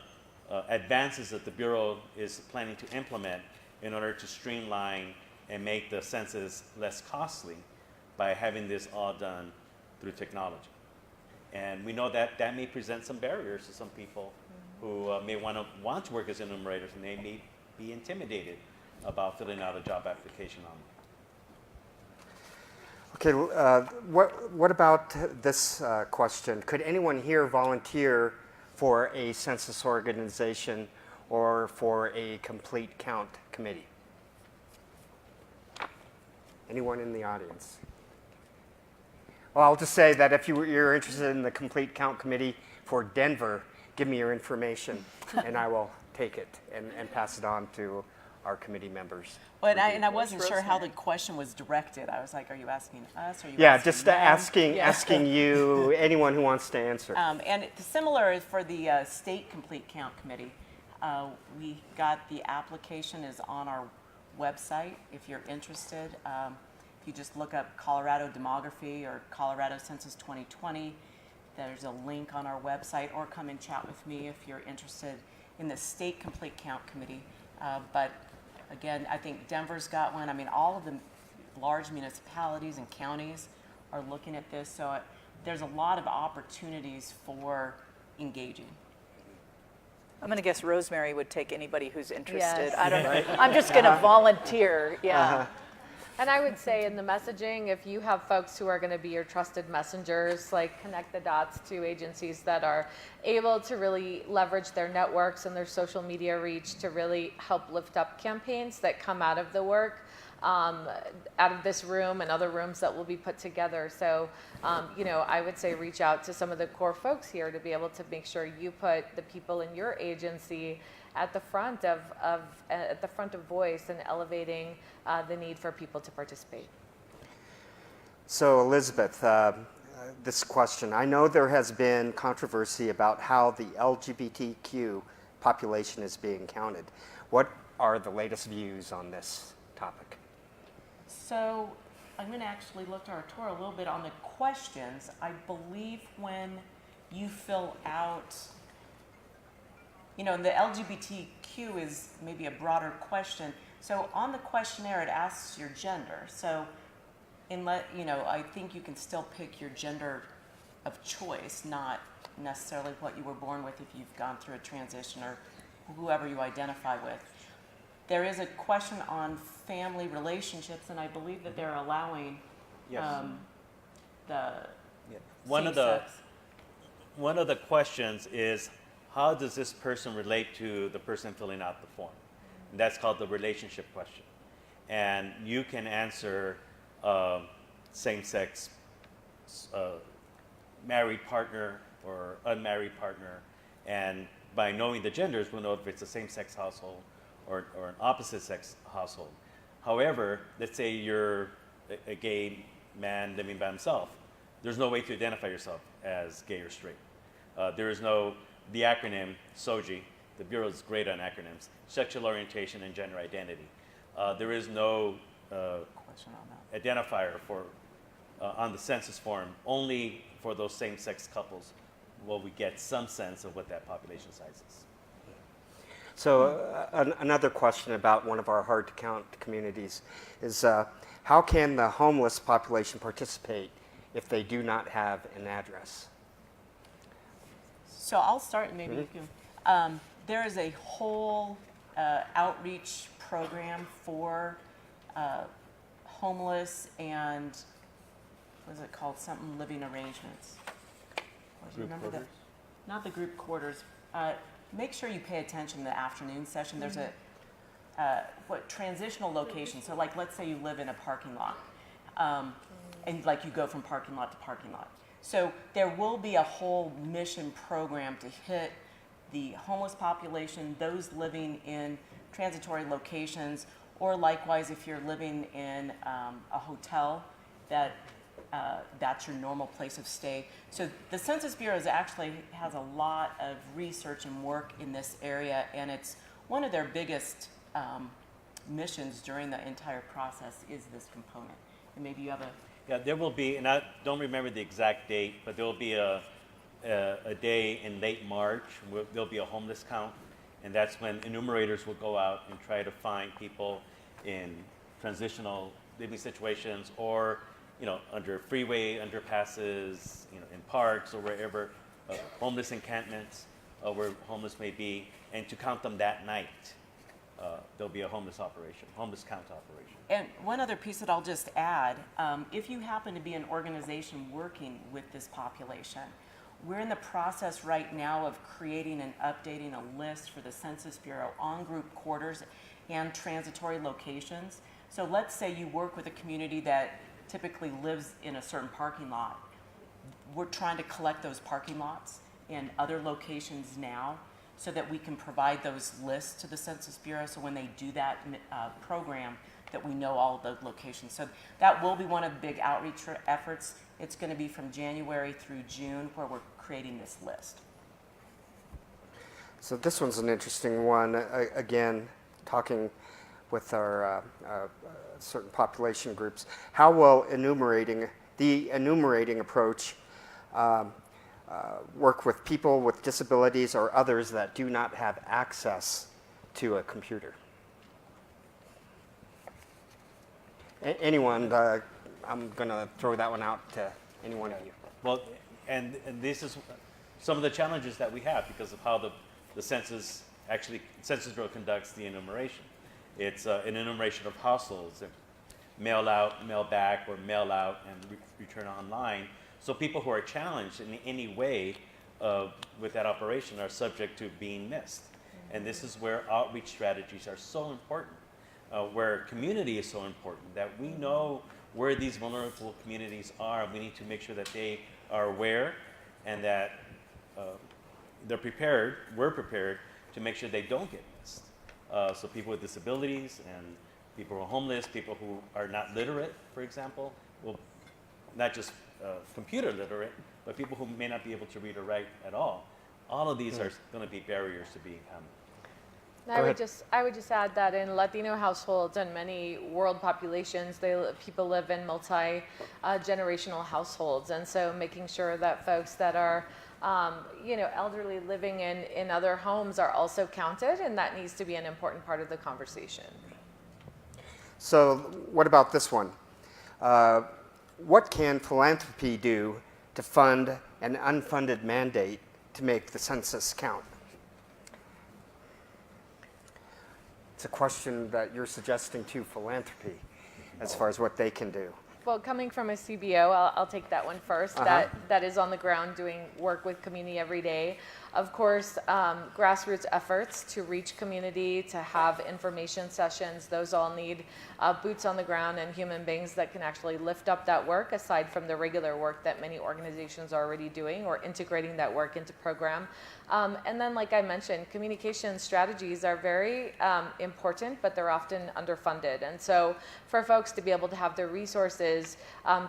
advances that the Bureau is planning to implement in order to streamline and make the census less costly by having this all done through technology. And we know that that may present some barriers to some people who may want to work as enumerators, and they may be intimidated about filling out a job application online. Okay, what about this question? Could anyone here volunteer for a census organization or for a complete count committee? Anyone in the audience? Well, I'll just say that if you're interested in the complete count committee for Denver, give me your information and I will take it and pass it on to our committee members. But I wasn't sure how the question was directed. I was like, are you asking us? Or are you Yeah, asking just them? asking you, anyone who wants to answer. And similar for the State Complete Count Committee. We got the application is on our website if you're interested. If you just look up Colorado Demography or Colorado Census 2020, there's a link on our website, or come and chat with me if you're interested in the State Complete Count Committee. But again, I think Denver's got one. I mean, all of the large municipalities and counties are looking at this, so there's a lot of opportunities for engaging. I'm going to guess Rosemary would take anybody who's interested. Yes. I don't know. I'm just going to volunteer. Yeah. And I would say in the messaging, if you have folks who are going to be your trusted messengers, like connect the dots to agencies that are able to really leverage their networks and their social media reach to really help lift up campaigns that come out of the work, out of this room and other rooms that will be put together. So, I would say reach out to some of the core folks here to be able to make sure you put the people in your agency at the front of voice and elevating the need for people to participate. So Elizabeth, this question, I know there has been controversy about how the LGBTQ population is being counted. What are the latest views on this topic? So I'm going to actually look to Arturo a little bit on the questions. I believe when you fill out, the LGBTQ is maybe a broader question. So on the questionnaire, it asks your gender. So I think you can still pick your gender of choice, not necessarily what you were born with if you've gone through a transition or whoever you identify with. There is a question on family relationships, and I believe that they're allowing One of the questions is, how does this person relate to the person filling out the form? And that's called the relationship question. And you can answer same-sex married partner or unmarried partner, and by knowing the genders, we'll know if it's a same-sex household or an opposite-sex household. However, let's say you're a gay man living by himself. There's no way to identify yourself as gay or straight. There is the acronym SOGI, the Bureau is great on acronyms, sexual orientation and gender identity. There is no question on that. identifier for on the census form. Only for those same-sex couples will we get some sense of what that population size is. So another question about one of our hard-to-count communities is how can the homeless population participate if they do not have an address? So I'll start, and maybe you can. There is a whole outreach program for homeless and, what is it called, something living arrangements. Remember that? Not the group quarters. Make sure you pay attention to the afternoon session. There's a transitional location. So like, let's say you live in a parking lot, and like you go from parking lot to parking lot. So there will be a whole mission program to hit the homeless population, those living in transitory locations, or likewise if you're living in a hotel that's your normal place of stay. So the Census Bureau actually has a lot of research and work in this area, and it's one of their biggest missions during the entire process is this component. And maybe you have a... Yeah, there will be, and I don't remember the exact date, but there will be a day in late March where there'll be a homeless count, and that's when enumerators will go out and try to find people in transitional living situations, or under freeway underpasses, in parks or wherever, homeless encampments where homeless may be, and to count them that night. There'll be a homeless count operation. And one other piece that I'll just add, if you happen to be an organization working with this population, we're in the process right now of creating and updating a list for the Census Bureau on group quarters and transitory locations. So let's say you work with a community that typically lives in a certain parking lot. We're trying to collect those parking lots in other locations now so that we can provide those lists to the Census Bureau, so when they do that program, that we know all of the locations. So that will be one of the big outreach efforts. It's going to be from January through June where we're creating this list. So this one's an interesting one. Again, talking with our certain population groups, how will the enumerating approach work with people with disabilities or others that do not have access to a computer? Anyone, I'm going to throw that one out to any one of you. Well, and this is some of the challenges that we have because of how the Census Bureau conducts the enumeration. It's an enumeration of households, mail out, mail back, or mail out and return online. So people who are challenged in any way with that operation are subject to being missed. And this is where outreach strategies are so important, where community is so important, that we know where these vulnerable communities are. We need to make sure that they are aware and that we're prepared to make sure they don't get missed. So people with disabilities and people who are homeless, people who are not literate, for example, not just computer literate, but people who may not be able to read or write at all. All of these are going to be barriers to being I would just add that in Latino households and many world populations, people live in multi-generational households, and so making sure that folks that are elderly living in other homes are also counted, and that needs to be an important part of the conversation. So what about this one? What can philanthropy do to fund an unfunded mandate to make the census count? It's a question that you're suggesting to philanthropy as far as what they can do. Well, coming from a CBO, I'll take that one first. That is on the ground doing work with community every day. Of course, grassroots efforts to reach community, to have information sessions, those all need boots on the ground and human beings that can actually lift up that work, aside from the regular work that many organizations are already doing or integrating that work into program. And then, like I mentioned, communication strategies are very important, but they're often underfunded. And so for folks to be able to have the resources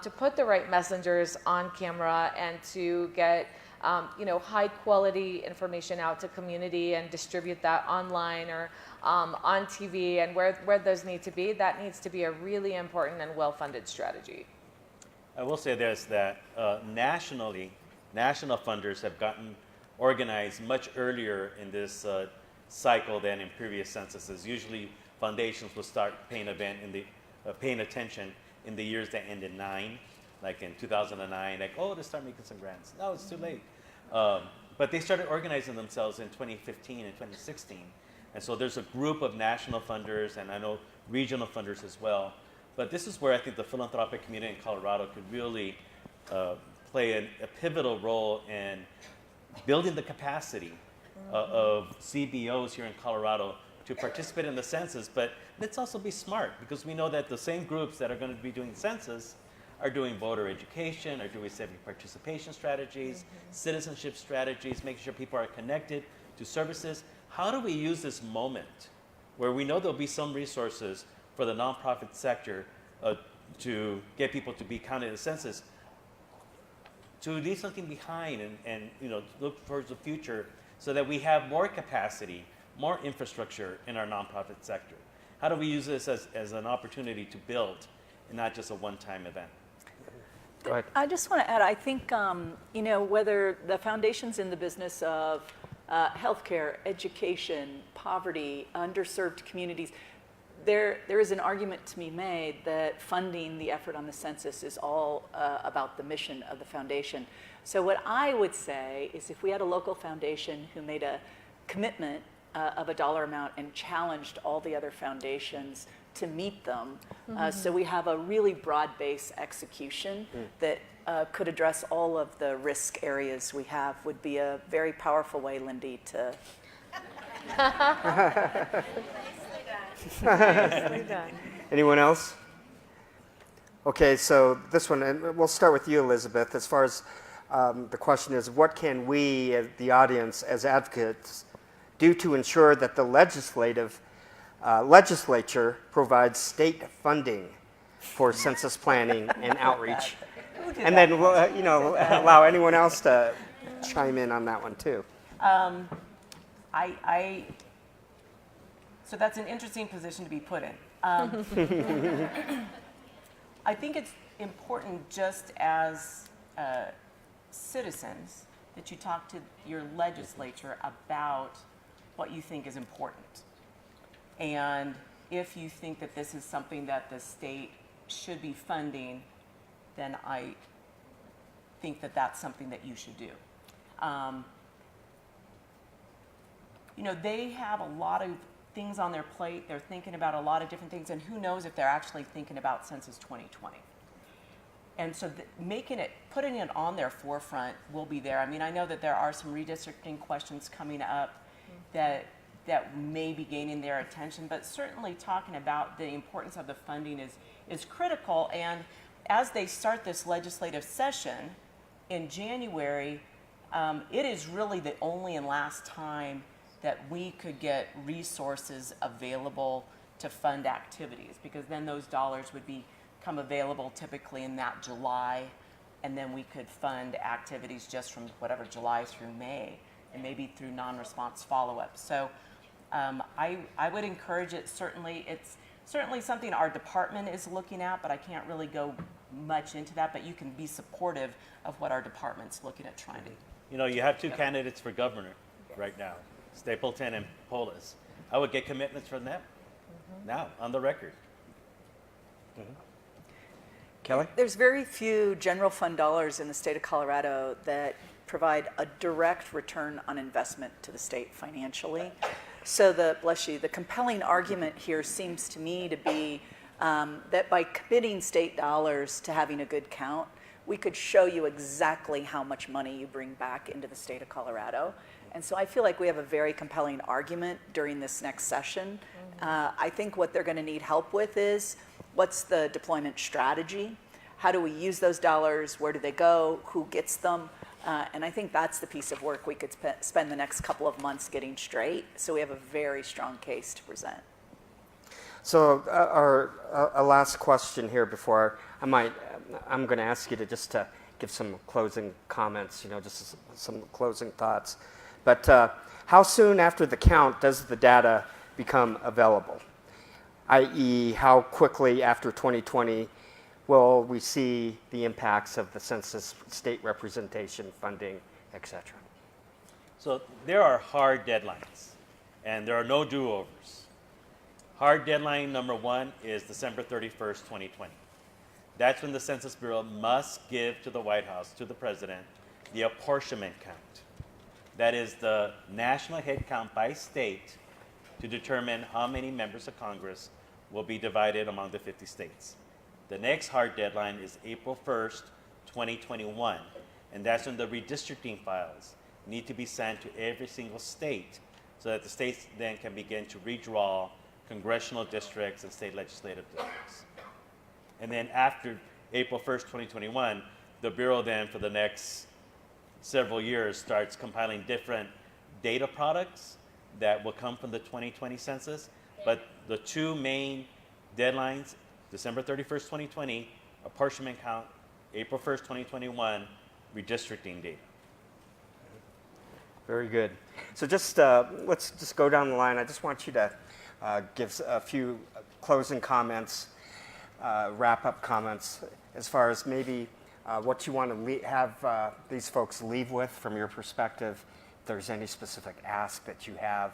to put the right messengers on camera and to get high quality information out to community and distribute that online or on TV and where those need to be, that needs to be a really important and well-funded strategy. I will say this, that nationally, national funders have gotten organized much earlier in this cycle than in previous censuses. Usually foundations will start paying attention in the years that end in 9, like in 2009, like, oh, they start making some grants. No, it's too late. But they started organizing themselves in 2015 and 2016. And so there's a group of national funders, and I know regional funders as well. But this is where I think the philanthropic community in Colorado could really play a pivotal role in building the capacity of CBOs here in Colorado to participate in the census. But let's also be smart, because we know that the same groups that are going to be doing census are doing voter education, are doing civic participation strategies, citizenship strategies, making sure people are connected to services. How do we use this moment where we know there'll be some resources for the nonprofit sector to get people to be counted in the census, to leave something behind and look towards the future so that we have more capacity, more infrastructure in our nonprofit sector? How do we use this as an opportunity to build and not just a one-time event? Go ahead. I just want to add, I think, whether the foundation's in the business of healthcare, education, poverty, underserved communities, there is an argument to be made that funding the effort on the census is all about the mission of the foundation. So what I would say is if we had a local foundation who made a commitment of a dollar amount and challenged all the other foundations to meet them, so we have a really broad-based execution that could address all of the risk areas we have, would be a very powerful way, Lindy, to... Anyone else? Okay, so this one, and we'll start with you, Elizabeth. As far as the question is, what can we, the audience, as advocates, due to ensure that the legislature provides state funding for census planning and outreach. And then, allow anyone else to chime in on that one too. So that's an interesting position to be put in. I think it's important just as citizens that you talk to your legislature about what you think is important. And if you think that this is something that the state should be funding, then I think that that's something that you should do. They have a lot of things on their plate. They're thinking about a lot of different things, and who knows if they're actually thinking about Census 2020. And so putting it on their forefront will be there. I mean, I know that there are some redistricting questions coming up that may be gaining their attention, but certainly talking about the importance of the funding is critical. And as they start this legislative session in January, it is really the only and last time that we could get resources available to fund activities, because then those dollars would become available typically in that July, and then we could fund activities just from whatever July through May, and maybe through non-response follow-up. So I would encourage it. Certainly, it's certainly something our department is looking at, but I can't really go much into that, but you can be supportive of what our department's looking at trying to. You have two candidates for governor right now, Stapleton and Polis. I would get commitments from them now, on the record. Kelly? There's very few general fund dollars in the state of Colorado that provide a direct return on investment to the state financially. So the compelling argument here seems to me to be that by committing state dollars to having a good count, we could show you exactly how much money you bring back into the state of Colorado. And so I feel like we have a very compelling argument during this next session. I think what they're going to need help with is, what's the deployment strategy? How do we use those dollars? Where do they go? Who gets them? And I think that's the piece of work we could spend the next couple of months getting straight, so we have a very strong case to present. So our last question here before I'm going to ask you to just to give some closing comments, just some closing thoughts. But how soon after the count does the data become available? i.e., how quickly after 2020 will we see the impacts of the census, state representation, funding, et cetera? So there are hard deadlines, and there are no do-overs. Hard deadline number one is December 31st, 2020. That's when the Census Bureau must give to the White House, to the president, the apportionment count. That is the national head count by state to determine how many members of Congress will be divided among the 50 states. The next hard deadline is April 1st, 2021, and that's when the redistricting files need to be sent to every single state so that the states then can begin to redraw congressional districts and state legislative districts. And then after April 1st, 2021, the Bureau then for the next several years starts compiling different data products that will come from the 2020 census. But the two main deadlines, December 31st, 2020, apportionment count, April 1st, 2021, redistricting data. Very good. So just let's just go down the line. I just want you to give a few closing comments, wrap-up comments, as far as maybe what you want to have these folks leave with from your perspective, if there's any specific ask that you have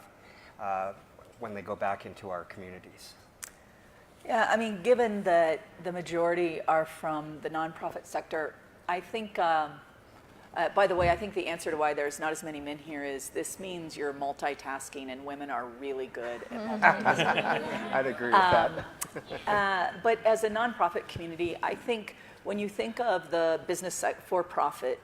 when they go back into our communities. Yeah, I mean, given that the majority are from the nonprofit sector, I think, by the way, I think the answer to why there's not as many men here is this means you're multitasking and women are really good at multitasking. I'd agree with that. But as a nonprofit community, I think when you think of the business for-profit,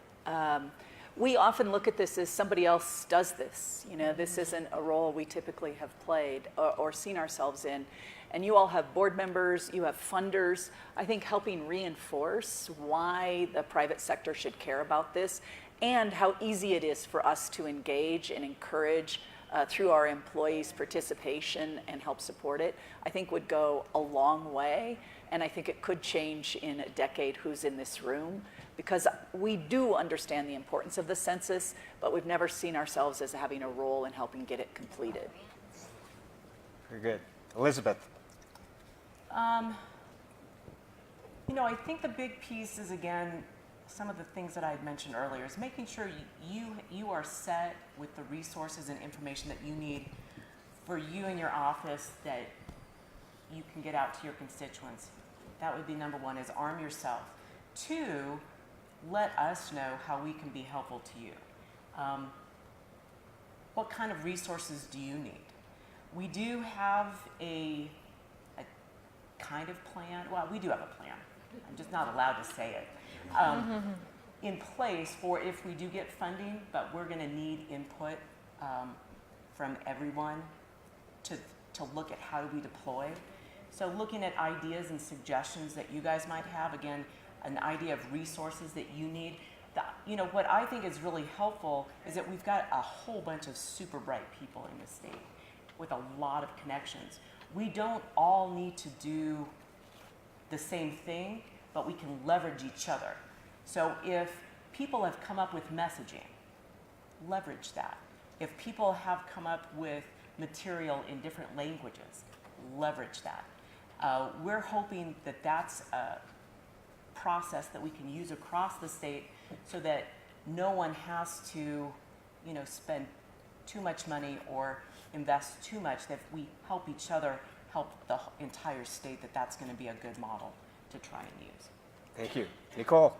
we often look at this as somebody else does this. This isn't a role we typically have played or seen ourselves in. And you all have board members, you have funders, I think helping reinforce why the private sector should care about this and how easy it is for us to engage and encourage through our employees' participation and help support it, I think would go a long way. And I think it could change in a decade who's in this room, because we do understand the importance of the census, but we've never seen ourselves as having a role in helping get it completed. Very good. Elizabeth. You know, I think the big piece is, again, some of the things that I had mentioned earlier, is making sure you are set with the resources and information that you need for you and your office, that you can get out to your constituents. That would be number one, is arm yourself. Two, let us know how we can be helpful to you. What kind of resources do you need? We do have a kind of plan. Well, we do have a plan. I'm just not allowed to say it. In place for if we do get funding, but we're going to need input from everyone to look at how do we deploy. So looking at ideas and suggestions that you guys might have, again, an idea of resources that you need. You know, what I think is really helpful is that we've got a whole bunch of super bright people in the state with a lot of connections. We don't all need to do the same thing, but we can leverage each other. So if people have come up with messaging, leverage that. If people have come up with material in different languages, leverage that. We're hoping that that's a process that we can use across the state so that no one has to, you know, spend too much money or invest too much, that if we help each other, help the entire state, that's going to be a good model to try and use. Thank you. Nicole.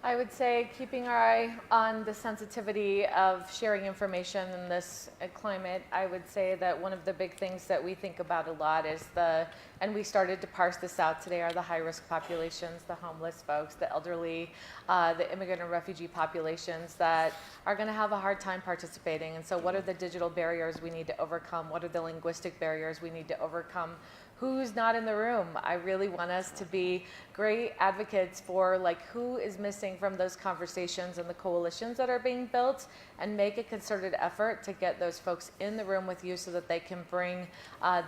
I would say keeping our eye on the sensitivity of sharing information in this climate. I would say that one of the big things that we think about a lot is and we started to parse this out today, are the high-risk populations, the homeless folks, the elderly, the immigrant and refugee populations that are going to have a hard time participating. And so what are the digital barriers we need to overcome? What are the linguistic barriers we need to overcome? Who's not in the room? I really want us to be great advocates for who is missing from those conversations and the coalitions that are being built, and make a concerted effort to get those folks in the room with you so that they can bring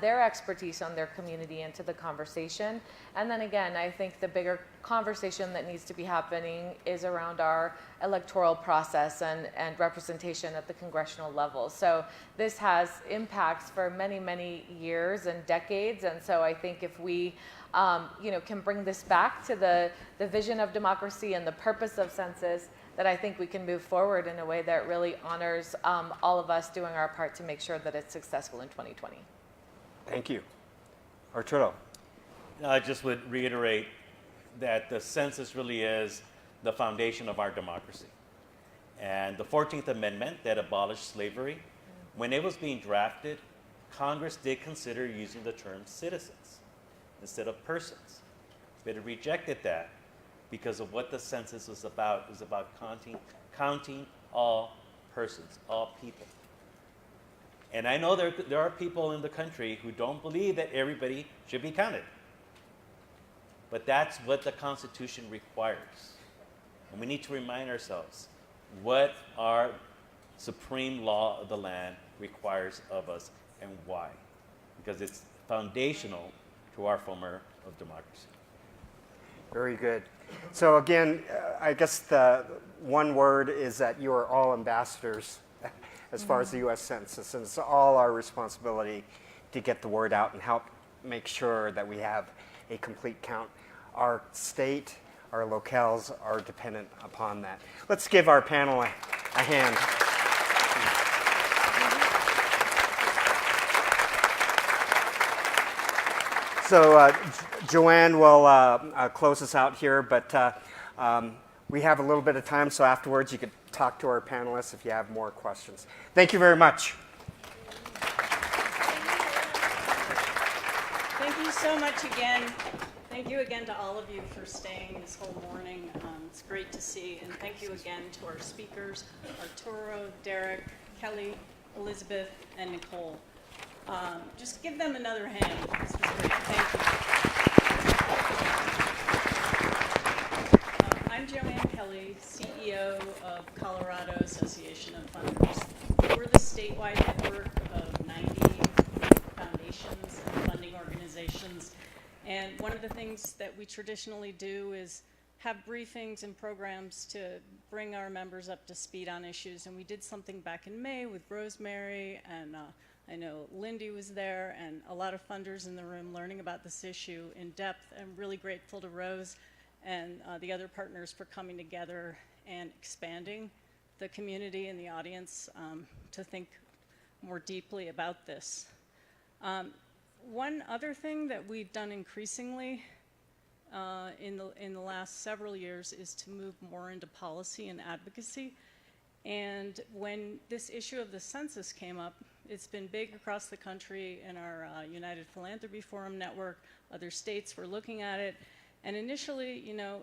their expertise on their community into the conversation. And then again, I think the bigger conversation that needs to be happening is around our electoral process and representation at the congressional level. So this has impacts for many, many years and decades. And so I think if we can bring this back to the vision of democracy and the purpose of census, that I think we can move forward in a way that really honors all of us doing our part to make sure that it's successful in 2020. Thank you. Arturo. I just would reiterate that the census really is the foundation of our democracy. And the 14th Amendment that abolished slavery, when it was being drafted, Congress did consider using the term citizens instead of persons. But it rejected that because of what the census is about. It's about counting all persons, all people. And I know there are people in the country who don't believe that everybody should be counted. But that's what the Constitution requires. And we need to remind ourselves what our supreme law of the land requires of us and why. Because it's foundational to our form of democracy. Very good. So again, I guess the one word is that you are all ambassadors as far as the U.S. Census, and it's all our responsibility to get the word out and help make sure that we have a complete count. Our state, our locales are dependent upon that. Let's give our panel a hand. So Joanne will close us out here, but we have a little bit of time, so afterwards you could talk to our panelists if you have more questions. Thank you very much. Thank you so much again. Thank you again to all of you for staying this whole morning. It's great to see. And thank you again to our speakers, Arturo, Derek, Kelly, Elizabeth, and Nicole. Just give them another hand. This was great. Thank you. I'm Joanne Kelly, CEO of Colorado Association of Funders. We're the statewide network things that we traditionally do is have briefings and programs to bring our members up to speed on issues. And we did something back in May with Rosemary, and I know Lindy was there, and a lot of funders in the room learning about this issue in depth. I'm really grateful to Rose and the other partners for coming together and expanding the community and the audience to think more deeply about this. One other thing that we've done increasingly in the last several years is to move more into policy and advocacy. And when this issue of the census came up, it's been big across the country in our United Philanthropy Forum network. Other states were looking at it. And initially, you know,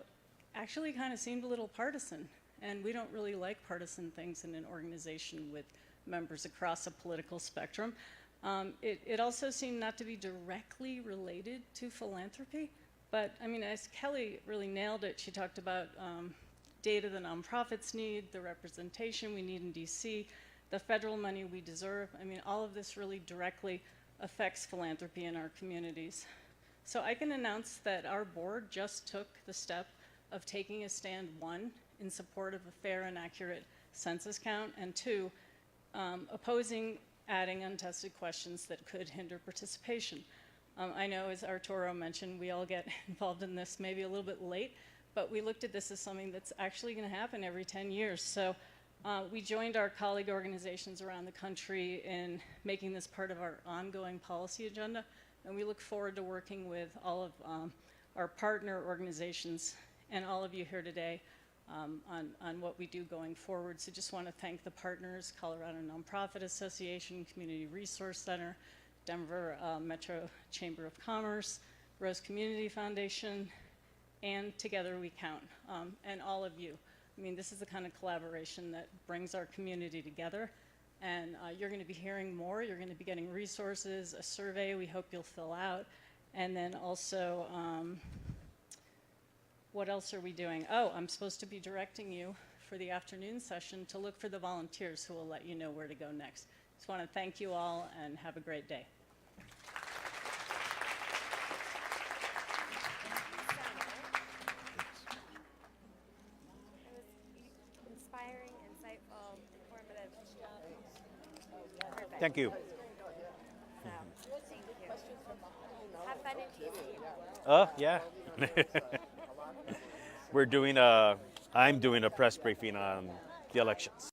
actually kind of seemed a little partisan. And we don't really like partisan things in an organization with members across a political spectrum. It also seemed not to be directly related to philanthropy. But I mean, as Kelly really nailed it, she talked about data the nonprofits need, the representation we need in DC, the federal money we deserve. I mean, all of this really directly affects philanthropy in our communities. So I can announce that our board just took the step of taking a stand, 1, in support of a fair and accurate census count, and 2, opposing adding untested questions that could hinder participation. I know, as Arturo mentioned, we all get involved in this maybe a little bit late, but we looked at this as something that's actually going to happen every 10 years. So we joined our colleague organizations around the country in making this part of our ongoing policy agenda, and we look forward to working with all of our partner organizations and all of you here today on what we do going forward. So just want to thank the partners, Colorado Nonprofit Association, Community Resource Center, Denver Metro Chamber of Commerce, Rose Community Foundation, and Together We Count, and all of you. I mean, this is the kind of collaboration that brings our community together, and you're going to be hearing more. You're going to be getting resources, a survey we hope you'll fill out, and then also, what else are we doing? Oh, I'm supposed to be directing you for the afternoon session to look for the volunteers who will let you know where to go next. Just want to thank you all and have a great day. Inspiring, insightful, informative. Perfect. Thank you. So, thank you. Have fun in TC. Yeah. I'm doing a press briefing on the elections.